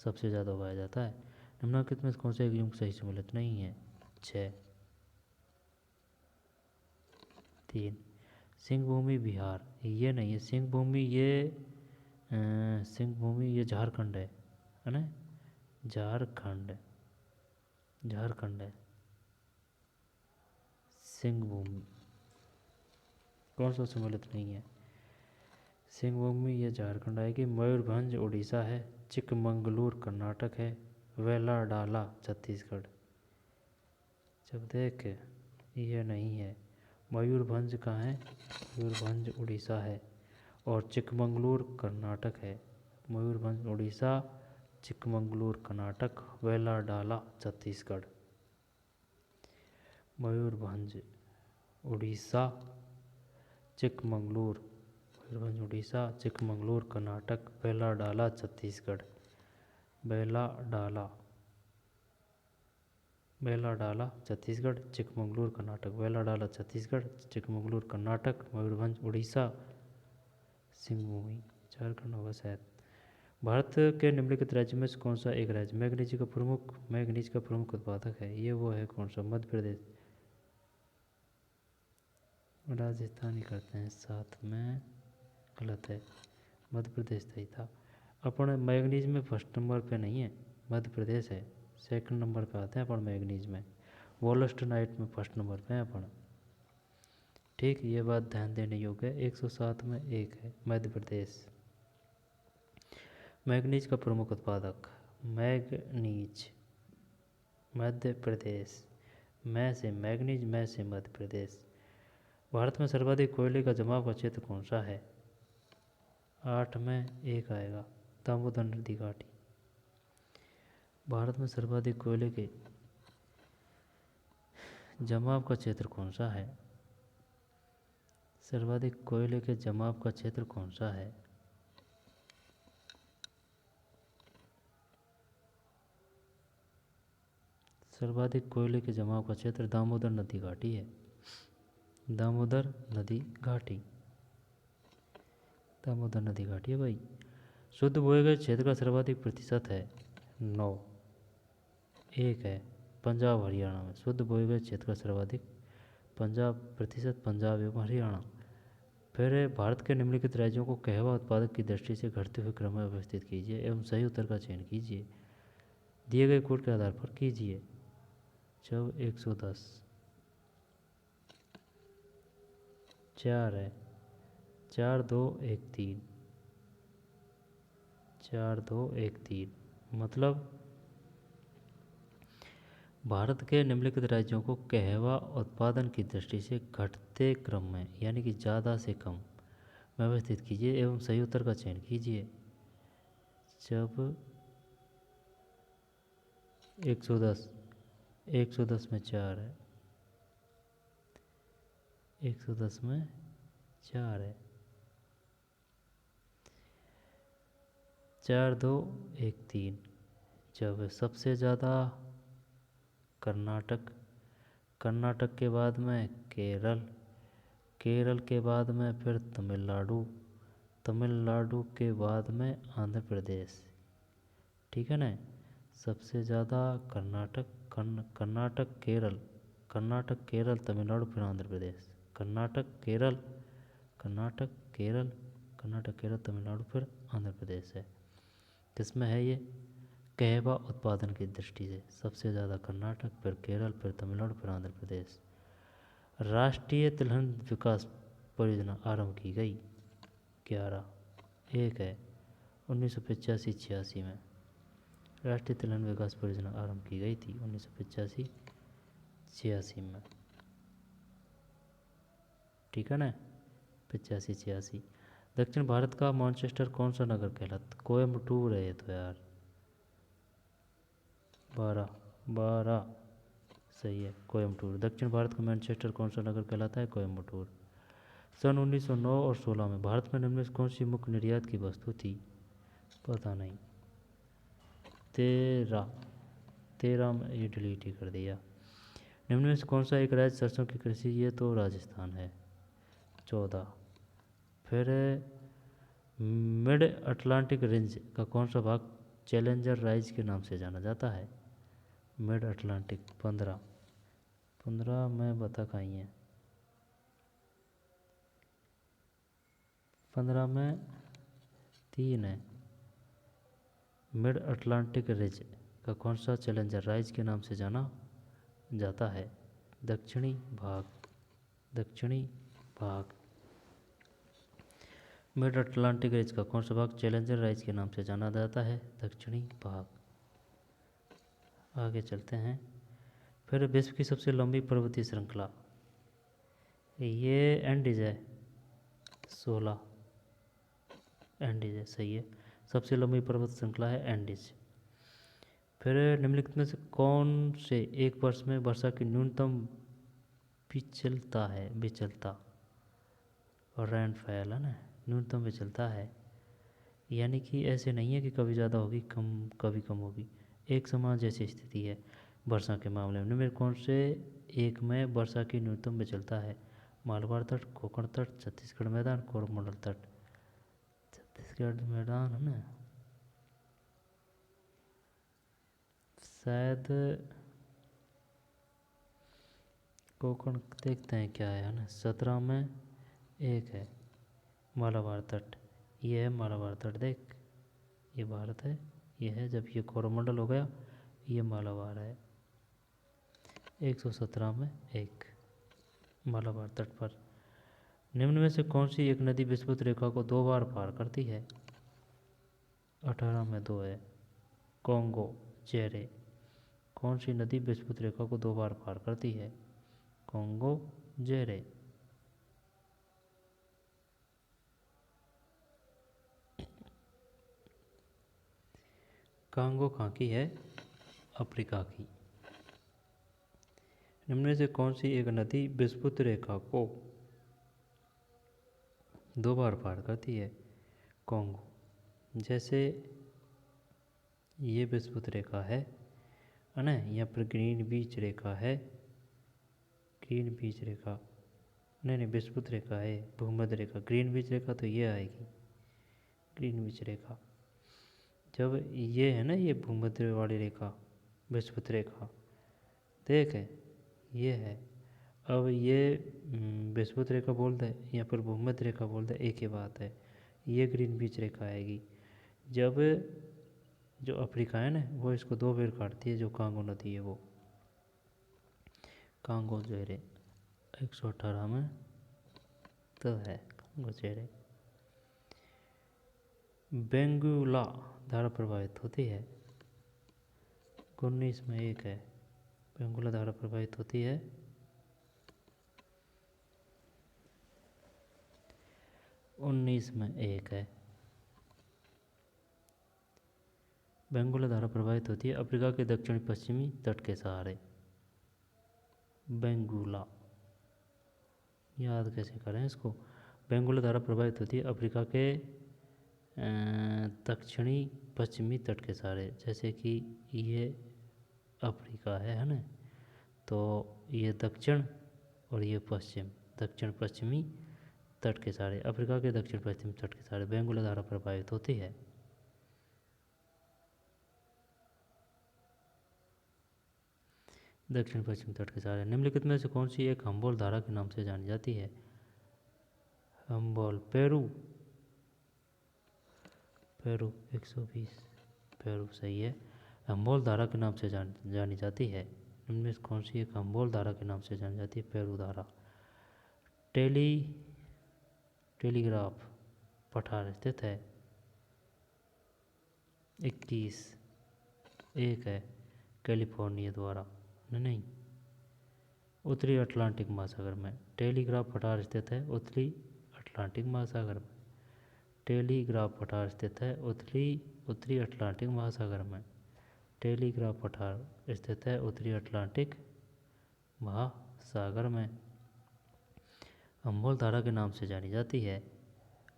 सबसे ज़्यादा उगाया जाता है। निम्नलिखित में से कौन सा एक युग सही सम्मिलित नहीं है? 6। 3 सिंह भूमि बिहार, ये नहीं है। सिंह भूमि ये झारखंड है ना? झारखंड है सिंह भूमि। कौन सा सम्मिलित नहीं है? सिंह भूमि ये झारखंड आएगी। मयूरभंज उड़ीसा है। चिकमंगलूर कर्नाटक है। वेला डाला छत्तीसगढ़। जब देख ये नहीं है। मयूरभंज कहाँ है? मयूरभंज उड़ीसा है और चिकमंगलूर कर्नाटक है। मयूरभंज उड़ीसा, चिकमंगलूर कर्नाटक, वेला डाला छत्तीसगढ़। मयूरभंज उड़ीसा, चिकमंगलूर कर्नाटक, वेला डाला छत्तीसगढ़। बेला डाला छत्तीसगढ़, चिकमंगलूर कर्नाटक। वेला डाला छत्तीसगढ़, चिकमंगलूर कर्नाटक, मयूरभंज उड़ीसा, सिंह भूमि झारखंड होगा शायद। भारत के निम्नलिखित राज्य में से कौन सा एक राज्य मैग्नीज का प्रमुख उत्पादक है? ये वो है कौन सा? मध्य प्रदेश। राजस्थान ही करते हैं साथ में, गलत है। मध्य प्रदेश सही था। अपन मैग्नीज में फर्स्ट नंबर पे नहीं है, मध्य प्रदेश है। सेकंड नंबर पे आते हैं अपन मैग्नीज में। वोलस्टनाइट में फर्स्ट नंबर पे हैं अपन। ठीक, ये बात ध्यान देने योग्य है। 107 में 1 है मध्य प्रदेश। मैग्नीज का प्रमुख उत्पादक मैग्नीज मध्य प्रदेश। मैं से मैग्नीज, मैं से मध्य प्रदेश। भारत में सर्वाधिक कोयले का जमाव का क्षेत्र कौन सा है? 8 में 1 आएगा दामोदर नदी घाटी। भारत में सर्वाधिक कोयले के जमाव का क्षेत्र कौन सा है? सर्वाधिक कोयले के जमाव का क्षेत्र कौन सा है? सर्वाधिक कोयले के जमाव का क्षेत्र दामोदर नदी घाटी है। दामोदर नदी घाटी है भाई। शुद्ध बोए गए क्षेत्र का सर्वाधिक प्रतिशत है 9। 1 है पंजाब हरियाणा में। शुद्ध बोए गए क्षेत्र का सर्वाधिक प्रतिशत पंजाब एवं हरियाणा। फिर भारत के निम्नलिखित राज्यों को कहवा उत्पादक की दृष्टि से घटते हुए क्रम में व्यवस्थित कीजिए एवं सही उत्तर का चयन कीजिए। दिए गए कोड के आधार पर कीजिए। जब 110 4 है 4 2 1 3 4 2 1 3 मतलब भारत के निम्नलिखित राज्यों को कहवा उत्पादन की दृष्टि से घटते क्रम में यानी कि ज़्यादा से कम में व्यवस्थित कीजिए एवं सही उत्तर का चयन कीजिए। जब 110 में 4 है। 110 में 4 है। 4 2 1 3 जब सबसे ज़्यादा कर्नाटक के बाद में केरल के बाद में फिर तमिलनाडु के बाद में आंध्र प्रदेश। ठीक है ना? सबसे ज़्यादा कर्नाटक केरल तमिलनाडु फिर आंध्र प्रदेश। कर्नाटक केरल तमिलनाडु फिर आंध्र प्रदेश है। किसमें है ये? कहवा उत्पादन की दृष्टि से सबसे ज़्यादा कर्नाटक, फिर केरल, फिर तमिलनाडु, फिर आंध्र प्रदेश। राष्ट्रीय तिलहन विकास परियोजना आरंभ की गई 11। 1 है 1985-86 में राष्ट्रीय तिलहन विकास परियोजना आरंभ की गई थी 1985-86 में। ठीक है ना, 85-86। दक्षिण भारत का मैनचेस्टर कौन सा नगर कहलाता? कोयम्बटूर है ये तो यार। 12 सही है, कोयम्बटूर। दक्षिण भारत का मैनचेस्टर कौन सा नगर कहलाता है? कोयम्बटूर। सन 1909 और 16 में भारत में निम्न में कौन सी मुख्य निर्यात की वस्तु थी? पता नहीं। 13 में ये डिलीट ही कर दिया। निम्न में से कौन सा एक राज्य सरसों की कृषि? ये तो राजस्थान है। 14। फिर मिड अटलांटिक रेंज का कौन सा भाग चैलेंजर राइज के नाम से जाना जाता है? Mid Atlantic. 15 में बता कहीं है। 15 में 3 है। मिड अटलांटिक रिज का कौन सा चैलेंजर राइज के नाम से जाना जाता है? दक्षिणी भाग। मिड अटलांटिक रिज का कौन सा भाग चैलेंजर राइज के नाम से जाना जाता है? दक्षिणी भाग। आगे चलते हैं। फिर विश्व की सबसे लंबी पर्वतीय श्रृंखला, ये एंडीज है। 16 एंडीज है, सही है। सबसे लंबी पर्वत श्रृंखला है एंडीज। फिर निम्नलिखित में से कौन से एक वर्ष में वर्षा की न्यूनतम विचलता और रेनफॉल है ना, न्यूनतम विचलता है, यानी कि ऐसे नहीं है कि कभी ज़्यादा होगी कभी कम होगी, एक समान जैसी स्थिति है वर्षा के मामले में। निम्न कौन से एक में वर्षा की न्यूनतम विचलता है? मालवाड़ तट, कोंकण तट, छत्तीसगढ़ मैदान, कोरमंडल तट। छत्तीसगढ़ मैदान है ना शायद, कोंकण देखते हैं क्या है ना। 17 में 1 है। मालाबार तट, ये है मालाबार तट। देख, ये भारत है, ये है, जब ये कोरमंडल हो गया ये मालाबार है। 117 में 1 मालाबार तट पर। निम्न में से कौन सी एक नदी विषुवत रेखा को 2 बार पार करती है? 18 में 2 है। कोंगो जेरे। कौन सी नदी विषुवत रेखा को 2 बार पार करती है? कोंगो जेरे। कांगो कहाँ की है? अफ्रीका की। निम्न में से कौन सी एक नदी विषुवत रेखा को 2 बार पार करती है? कोंगो। जैसे ये विषुवत रेखा है ना, यहाँ पर ग्रीन बीच रेखा है, ग्रीन बीच रेखा नहीं विषुवत रेखा है, भूमध्य रेखा। ग्रीन बीच रेखा तो ये आएगी, ग्रीन बीच रेखा। जब ये है ना, ये भूमध्य वाली रेखा विषुवत रेखा, देख है ये है। अब ये विषुवत रेखा बोल दे या फिर भूमध्य रेखा बोल दे, एक ही बात है। ये ग्रीन बीच रेखा आएगी। जब जो अफ्रीका है ना, वो इसको 2 बार काटती है, जो कांगो नदी है वो। कांगो जेरे 118 में तो है कांगो जेरे। बेंगुला धारा प्रवाहित होती है। 19 में 1 है। बेंगुला धारा प्रवाहित होती है। 19 में 1 है। बेंगुला धारा प्रवाहित होती है अफ्रीका के दक्षिणी पश्चिमी तट के सहारे। बेंगुला याद कैसे करें इसको? बेंगुला धारा प्रवाहित होती है अफ्रीका के दक्षिणी पश्चिमी तट के सहारे। जैसे कि ये अफ्रीका है ना, तो ये दक्षिण और ये पश्चिम, दक्षिण पश्चिमी तट के सहारे, अफ्रीका के दक्षिण पश्चिमी तट के सहारे बेंगुला धारा प्रवाहित होती है। दक्षिण पश्चिम तट के सहारे। निम्नलिखित में से कौन सी एक हम्बोल्ट धारा के नाम से जानी जाती है? हम्बोल्ट, पेरू 120, पेरू सही है। हम्बोल्ट धारा के नाम से जानी जाती है। इनमें से कौन सी एक हम्बोल्ट धारा के नाम से जानी जाती है? पेरू धारा। टेलीग्राफ पठार स्थित है। 21। एक है कैलिफोर्निया द्वारा, नहीं, उत्तरी अटलांटिक महासागर में। टेलीग्राफ पठार स्थित है उत्तरी अटलांटिक महासागर में। टेलीग्राफ पठार स्थित है उत्तरी अटलांटिक महासागर में। टेलीग्राफ पठार स्थित है उत्तरी अटलांटिक महासागर में। अंबोल धारा के नाम से जानी जाती है।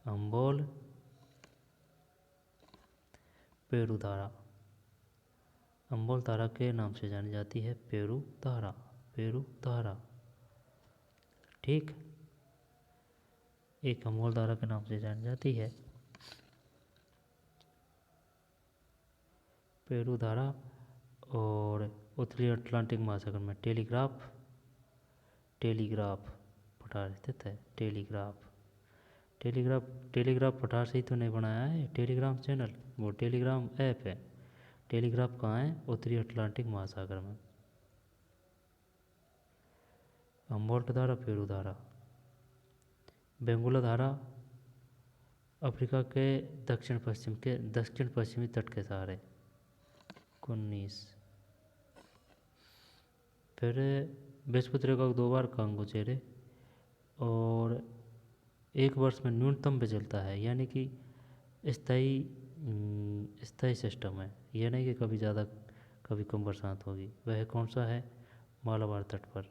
अंबोल पेरू धारा। अंबोल धारा के नाम से जानी जाती है पेरू धारा। पेरू धारा, ठीक। एक अंबोल धारा के नाम से जानी जाती है पेरू धारा। और उत्तरी अटलांटिक महासागर में टेलीग्राफ पठार स्थित है। टेलीग्राफ पठार से ही तो नहीं बनाया है टेलीग्राम चैनल, वो टेलीग्राम ऐप है। टेलीग्राफ कहाँ है? उत्तरी अटलांटिक महासागर में। हम्बोल्ट धारा, पेरू धारा। बेंगुला धारा अफ्रीका के दक्षिण पश्चिमी तट के सहारे। 19। फिर बृहस्पति रेखा को 2 बार कांगो चेहरे और 1 वर्ष में न्यूनतम विचलता है, यानी कि स्थायी सिस्टम है। यह नहीं कि कभी ज़्यादा कभी कम बरसात होगी। वह कौन सा है? मालाबार तट पर।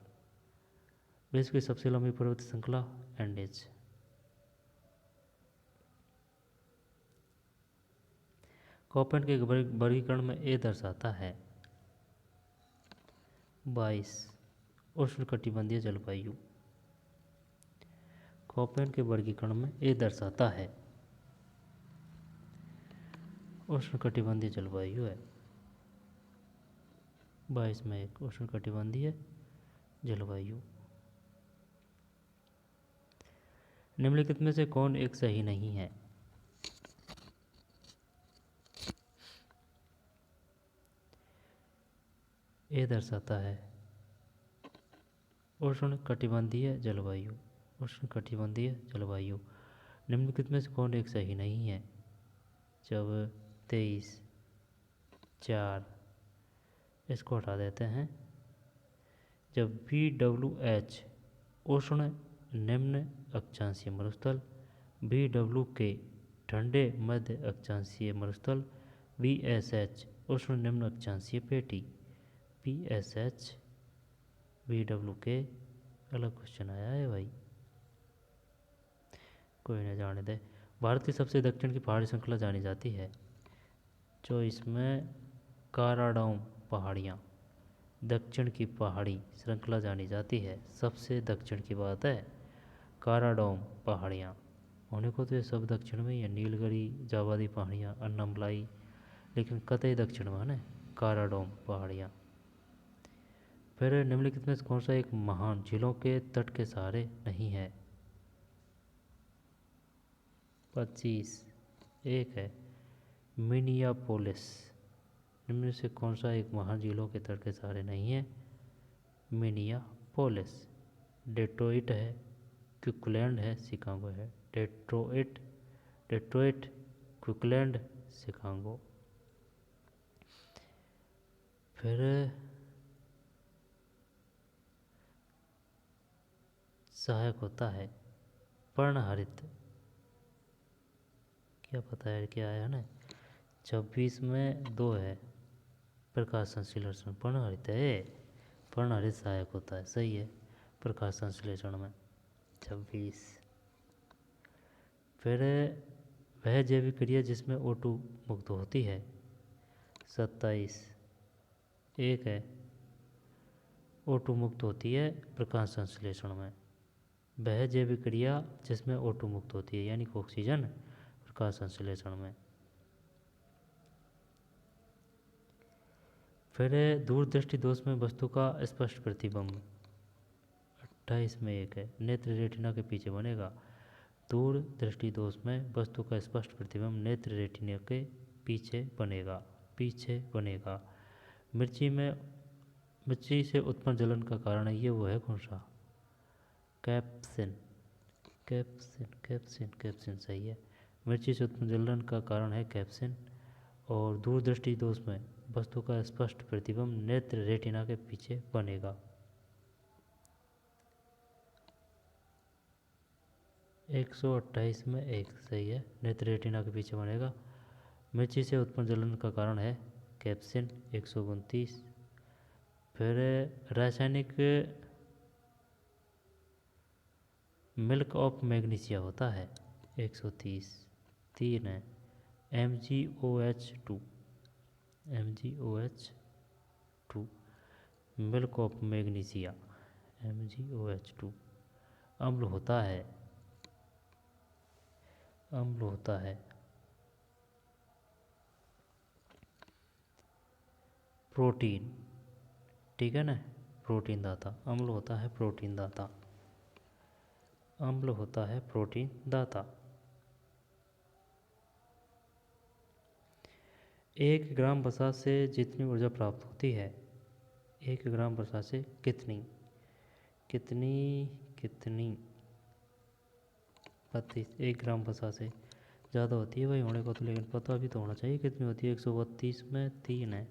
विश्व की सबसे लंबी पर्वत श्रृंखला एंडेज। कोपेन के वर्गीकरण में ए दर्शाता है 22 उष्णकटिबंधीय जलवायु। कोपेन के वर्गीकरण में ए दर्शाता है उष्णकटिबंधीय जलवायु है। 22 में एक उष्णकटिबंधीय जलवायु। निम्नलिखित में से कौन एक सही नहीं है? ए दर्शाता है उष्णकटिबंधीय जलवायु। उष्णकटिबंधीय जलवायु। निम्नलिखित में से कौन एक सही नहीं है? जब 23/4 इसको हटा देते हैं। जब BWH उष्ण निम्न अक्षांशीय मरुस्थल, BWK ठंडे मध्य अक्षांशीय मरुस्थल, VSH उष्ण निम्न अक्षांशीय पेटी। PSH BWK अलग क्वेश्चन आया है भाई, कोई ना जाने दे। भारत की सबसे दक्षिण की पहाड़ी श्रृंखला जानी जाती है। 24 में काराडोम पहाड़ियाँ दक्षिण की पहाड़ी श्रृंखला जानी जाती है। सबसे दक्षिण की बात है, काराडोम पहाड़ियाँ होने को तो ये सब दक्षिण में ही है। नीलगिरी, जावादी पहाड़ियाँ, अन्नामलाई, लेकिन कतई दक्षिण में है ना काराडोम पहाड़ियाँ। फिर निम्नलिखित में कौन सा एक महान झीलों के तट के सहारे नहीं है? 25 एक है मिनियापोलिस। निम्न से कौन सा एक महान झीलों के तट के सहारे नहीं है? मिनियापोलिस। डेट्रॉइट है, क्विकलैंड है, शिकागो है। Detroit, Cleveland, Chicago. फिर सहायक होता है पर्णहरित। क्या पता है क्या है ना? 26 में 2 है प्रकाश संश्लेषण। पर्णहरित है, पर्णहरित सहायक होता है, सही है प्रकाश संश्लेषण में। 26। फिर वह जैविक क्रिया जिसमें O2 मुक्त होती है। 27 एक है O2 मुक्त होती है प्रकाश संश्लेषण में। वह जैविक क्रिया जिसमें O2 मुक्त होती है, यानी कि ऑक्सीजन, प्रकाश संश्लेषण में। फिर दूरदृष्टि दोष में वस्तु का स्पष्ट प्रतिबिंब। 28 में एक है नेत्र रेटिना के पीछे बनेगा। दूर दृष्टि दोष में वस्तु का स्पष्ट प्रतिबिंब नेत्र रेटिना के पीछे बनेगा। मिर्ची से उत्पन्न जलन का कारण है, ये वो है कौन सा? कैप्सिन सही है। मिर्ची से उत्पन्न जलन का कारण है कैप्सिन। और दूरदृष्टि दोष में वस्तु का स्पष्ट प्रतिबिंब नेत्र रेटिना के पीछे बनेगा। 128 में 1 सही है, नेत्र रेटिना के पीछे बनेगा। मिर्ची से उत्पन्न जलन का कारण है कैप्सिन 129। फिर रासायनिक मिल्क ऑफ मैग्नीशिया होता है 130। 3 है MgOH2 milk of magnesia MgOH2 अम्ल होता है। प्रोटीन, ठीक है ना, प्रोटीन दाता अम्ल होता है, प्रोटीन दाता अम्ल होता है, प्रोटीन दाता। 1 ग्राम वसा से जितनी ऊर्जा प्राप्त होती है, 1 ग्राम वसा से कितनी 32। 1 ग्राम वसा से ज़्यादा होती है भाई होने को तो, लेकिन पता भी तो होना चाहिए कितनी होती है। 132 में 3 है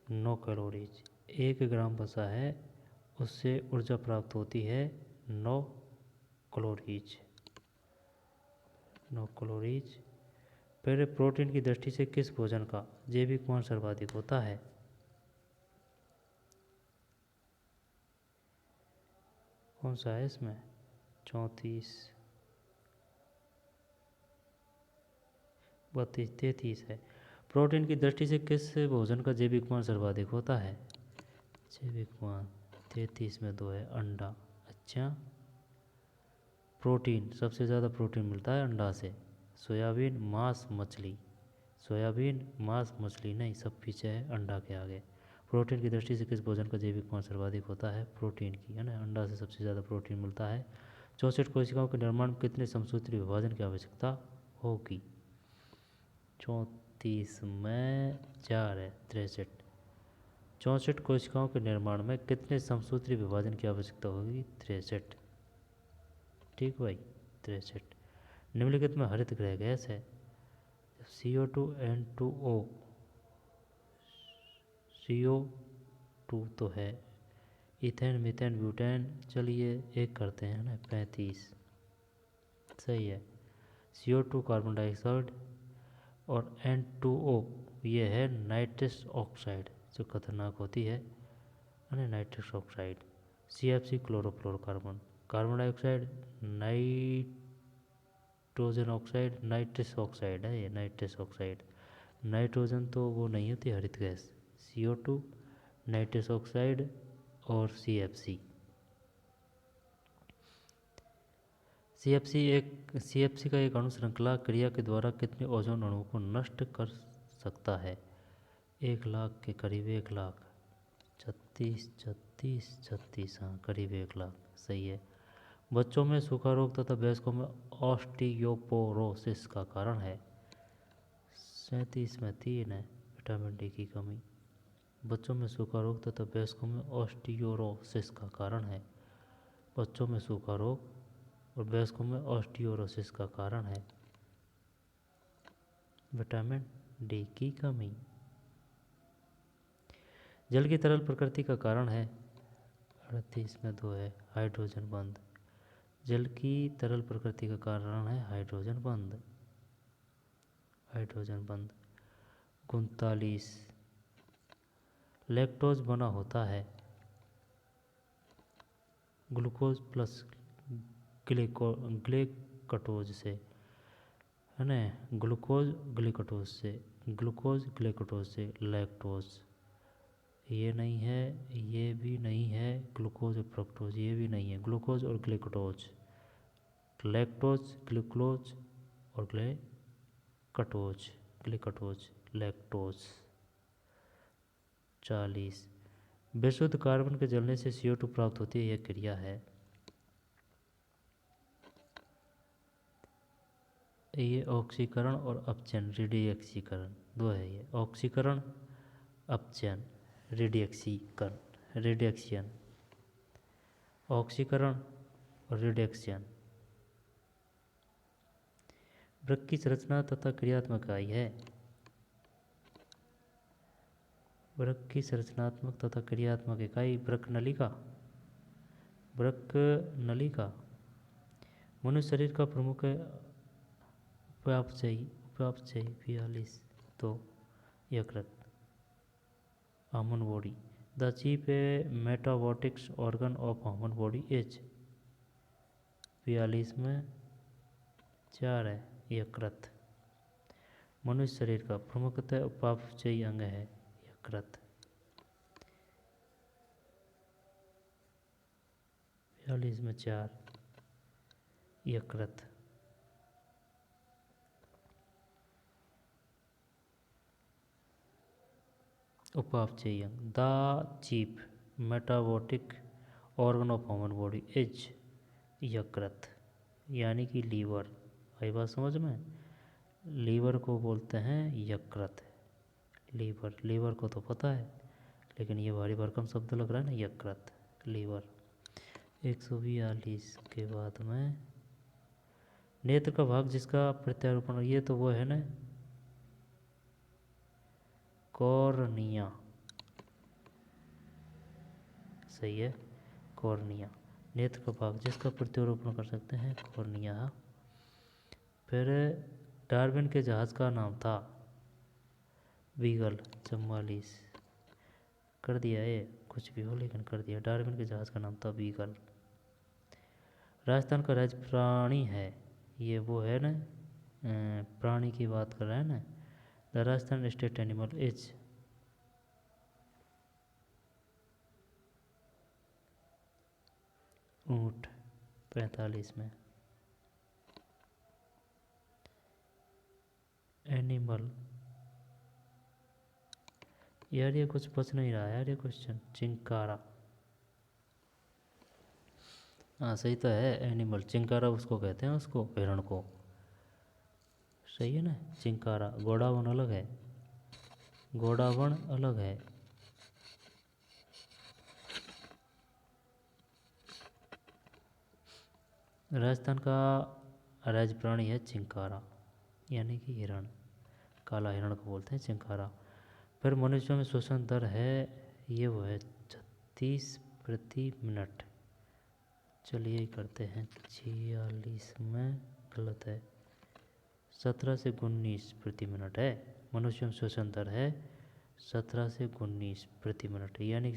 9 कैलोरीज। 1 ग्राम वसा है उससे ऊर्जा प्राप्त होती है 9 कैलोरीज। फिर प्रोटीन की दृष्टि से किस भोजन का जैविक मान सर्वाधिक होता है? कौन सा है इसमें? 34, 32, 33 है। प्रोटीन की दृष्टि से किस भोजन का जैविक मान सर्वाधिक होता है? जैविक मान 33 में 2 है अंडा। अच्छा, प्रोटीन सबसे ज़्यादा प्रोटीन मिलता है अंडा से। सोयाबीन, मांस, मछली। सोयाबीन, मांस, मछली नहीं, सब पीछे है अंडा के आगे। प्रोटीन की दृष्टि से किस भोजन का जैविक मान सर्वाधिक होता है? प्रोटीन की, है ना, अंडा से सबसे ज़्यादा प्रोटीन मिलता है। 64 कोशिकाओं के निर्माण में कितने समसूत्री विभाजन की आवश्यकता होगी? 34 में 4 है 63। 64 कोशिकाओं के निर्माण में कितने समसूत्री विभाजन की आवश्यकता होगी? 63। ठीक भाई, 63। निम्नलिखित में हरित गृह गैस है CO2 N2O। CO2 तो है, इथेन, मीथेन, ब्यूटेन। चलिए एक करते हैं ना, 35 सही है। CO2 कार्बन डाइऑक्साइड और N2O ये है नाइट्रस ऑक्साइड जो खतरनाक होती है ना, nitrous oxide. CFC chlorofluorocarbon. Carbon dioxide nitrogen oxide, nitrous oxide है ये, नाइट्रस ऑक्साइड। नाइट्रोजन तो वो नहीं होती हरित गैस। CO2, नाइट्रस ऑक्साइड और CFC का एक अणु श्रृंखला क्रिया के द्वारा कितने ओजोन अणुओं को नष्ट कर सकता है? 1 लाख के करीब, 1 लाख। 36, हाँ करीब 1 लाख सही है। बच्चों में सूखा रोग तथा वयस्कों में ऑस्टियोपोरोसिस का कारण है? 37 में 3 है विटामिन डी की कमी। बच्चों में सूखा रोग तथा वयस्कों में ऑस्टियोरोसिस का कारण है। बच्चों में सूखा रोग और वयस्कों में ऑस्टियोरोसिस का कारण है विटामिन डी की कमी। जल की तरल प्रकृति का कारण है 38 में 2 है हाइड्रोजन बंध। जल की तरल प्रकृति का कारण है हाइड्रोजन बंध। 39 लैक्टोज बना होता है ग्लूकोज प्लस ग्लेकटोज से, है ना, ग्लूकोज ग्लूकोज से लैक्टोज ये नहीं है, ये भी नहीं है, ग्लूकोज और फ्रक्टोज ये भी नहीं है, ग्लूकोज और ग्लूकोज, लैक्टोज, ग्लूकोज और ग्लूकोज लैक्टोज। 40 विशुद्ध कार्बन के जलने से CO2 प्राप्त होती है, यह क्रिया है। ये ऑक्सीकरण और अपचयन, रेडियक्सीकरण दो है ये, ऑक्सीकरण, अपचयन, रेडियक्शन, ऑक्सीकरण और रेडियक्शन। वृक्क की संरचना तथा क्रियात्मक इकाई है वृक्क की संरचनात्मक तथा क्रियात्मक इकाई वृक्क नलिका मनुष्य शरीर का प्रमुख उपापचयी 42 तो यकृत human body the chief metabolic organ of human body is 42 में 4 है यकृत मनुष्य शरीर का प्रमुखतः उपापचयी अंग है यकृत 42 में 4 यकृत उपापचयी अंग the chief metabolic organ of human body is यकृत यानी कि लीवर। आई बात समझ में? लीवर को बोलते हैं यकृत। लीवर को तो पता है लेकिन ये भारी भरकम शब्द लग रहा है ना यकृत लीवर। 142 के बाद में नेत्र का भाग जिसका प्रत्यारोपण ये तो वो है ना कॉर्निया। सही है कॉर्निया नेत्र का भाग जिसका प्रत्यारोपण कर सकते हैं कॉर्निया। फिर डार्विन के जहाज का नाम था बीगल 44 कर दिया ये कुछ भी हो लेकिन कर दिया। डार्विन के जहाज का नाम था बीगल। राजस्थान का राज्य प्राणी है ये वो है ना प्राणी की बात कर रहा है ना। The Rajasthan state animal is ऊंट 45 में एनिमल यार ये कुछ बच नहीं रहा यार ये क्वेश्चन चिंकारा। हाँ सही तो है एनिमल चिंकारा उसको कहते हैं उसको हिरण को। सही है ना चिंकारा। गोडावन अलग है गोडावन अलग है। राजस्थान का राज्य प्राणी है चिंकारा यानी कि हिरण। काला हिरण को बोलते हैं चिंकारा। फिर मनुष्यों में श्वसन दर है ये वो है 36 प्रति मिनट। चलिए करते हैं 46 में गलत है 17 से 19 प्रति मिनट है। मनुष्य में श्वसन दर है 17 से 19 प्रति मिनट यानी कि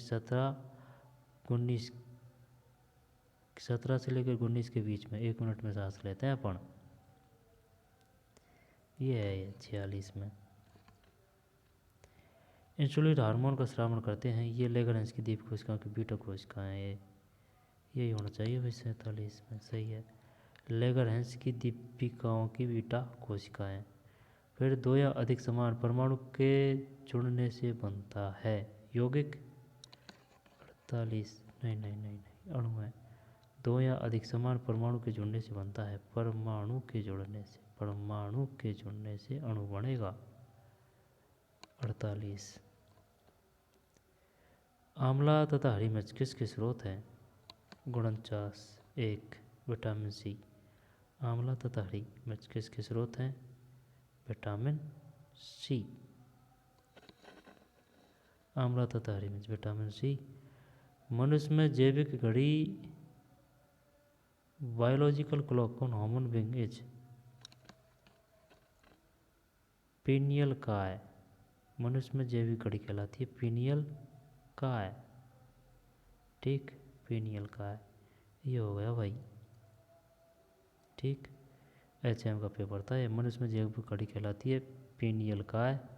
17 से लेकर 19 के बीच में 1 मिनट में सांस लेते हैं अपन। ये है ये 46 में। इंसुलिन हार्मोन का स्रावन करते हैं ये लेगरहंस की दीप कोशिकाओं की बीटा कोशिकाएं यही होना चाहिए भाई 47 में। सही है लेगरहंस की दीपिकाओं की बीटा कोशिकाएं। फिर 2 या अधिक समान परमाणु के जुड़ने से बनता है यौगिक 48 नहीं अणु है। 2 या अधिक समान परमाणु के जुड़ने से बनता है परमाणु के जुड़ने से अणु बनेगा 48। आंवला तथा हरी मिर्च किसके स्रोत हैं 49 1 विटामिन सी। आंवला तथा हरी मिर्च किसके स्रोत हैं विटामिन सी। आंवला तथा हरी मिर्च विटामिन सी। मनुष्य में जैविक घड़ी biological clock on human being is pineal का है। मनुष्य में जैविक घड़ी कहलाती है पीनियल का है। ठीक पीनियल का है ये हो गया भाई। ठीक HM का पेपर था ये। मनुष्य में जैविक घड़ी कहलाती है पीनियल का है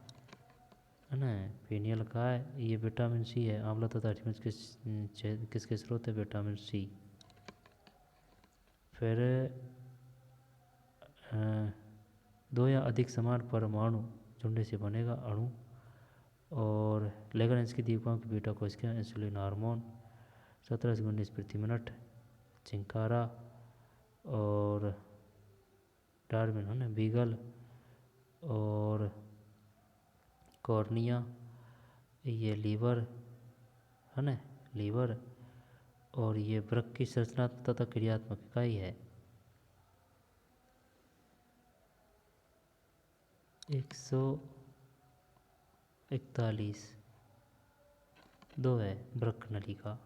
ना पीनियल का है। ये विटामिन सी है। आंवला तथा हरी मिर्च किसके स्रोत है विटामिन सी। फिर 2 या अधिक समान परमाणु जुड़ने से बनेगा अणु। और लेगरहंस की दीपिकाओं की बीटा कोशिकाएं इंसुलिन हार्मोन 17 से 19 प्रति मिनट चिंकारा और डार्विन है ना बीगल और कॉर्निया ये लीवर है ना लीवर और ये वृक्क की संरचनात्मक तथा क्रियात्मक इकाई है। 141 2 है वृक्क नलिका।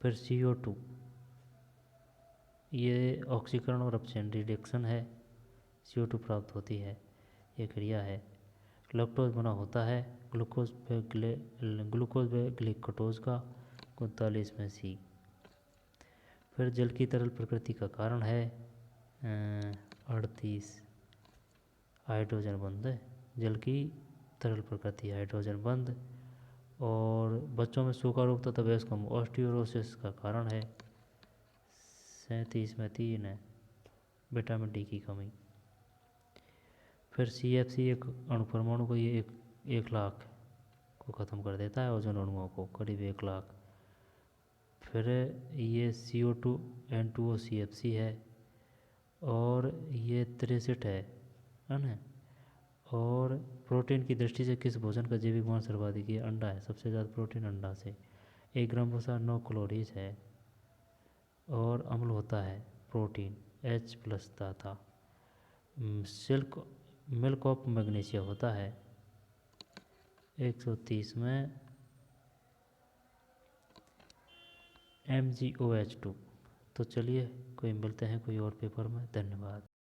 फिर CO2, ये ऑक्सीकरण और अपचयन रिडक्शन है, CO2 प्राप्त होती है, ये क्रिया है। लैक्टोज बना होता है ग्लूकोज व ग्लूकोज का 39 में C। फिर जल की तरल प्रकृति का कारण है 38 हाइड्रोजन बंध, जल की तरल प्रकृति हाइड्रोजन बंध। और बच्चों में सूखा रोग तथा वयस्कों में ऑस्टियोरोसिस का कारण है 37 में 3 है विटामिन डी की कमी। फिर CFC एक अणुपरमाणु को ये 1 लाख को ख़त्म कर देता है, ओजोन अणुओं को करीब 1 लाख। फिर ये CO2 N2O CFC है और ये 63 है ना। और प्रोटीन की दृष्टि से किस भोजन का जैविक मान सर्वाधिक है? अंडा है, सबसे ज़्यादा प्रोटीन अंडा से। 1 ग्राम वसा 9 कैलोरीज है। और अम्ल होता है प्रोटीन H+ तथा मिल्क ऑफ मैग्नीशिया होता है 130 में MgOH2। तो चलिए कोई मिलते हैं कोई और पेपर में। धन्यवाद।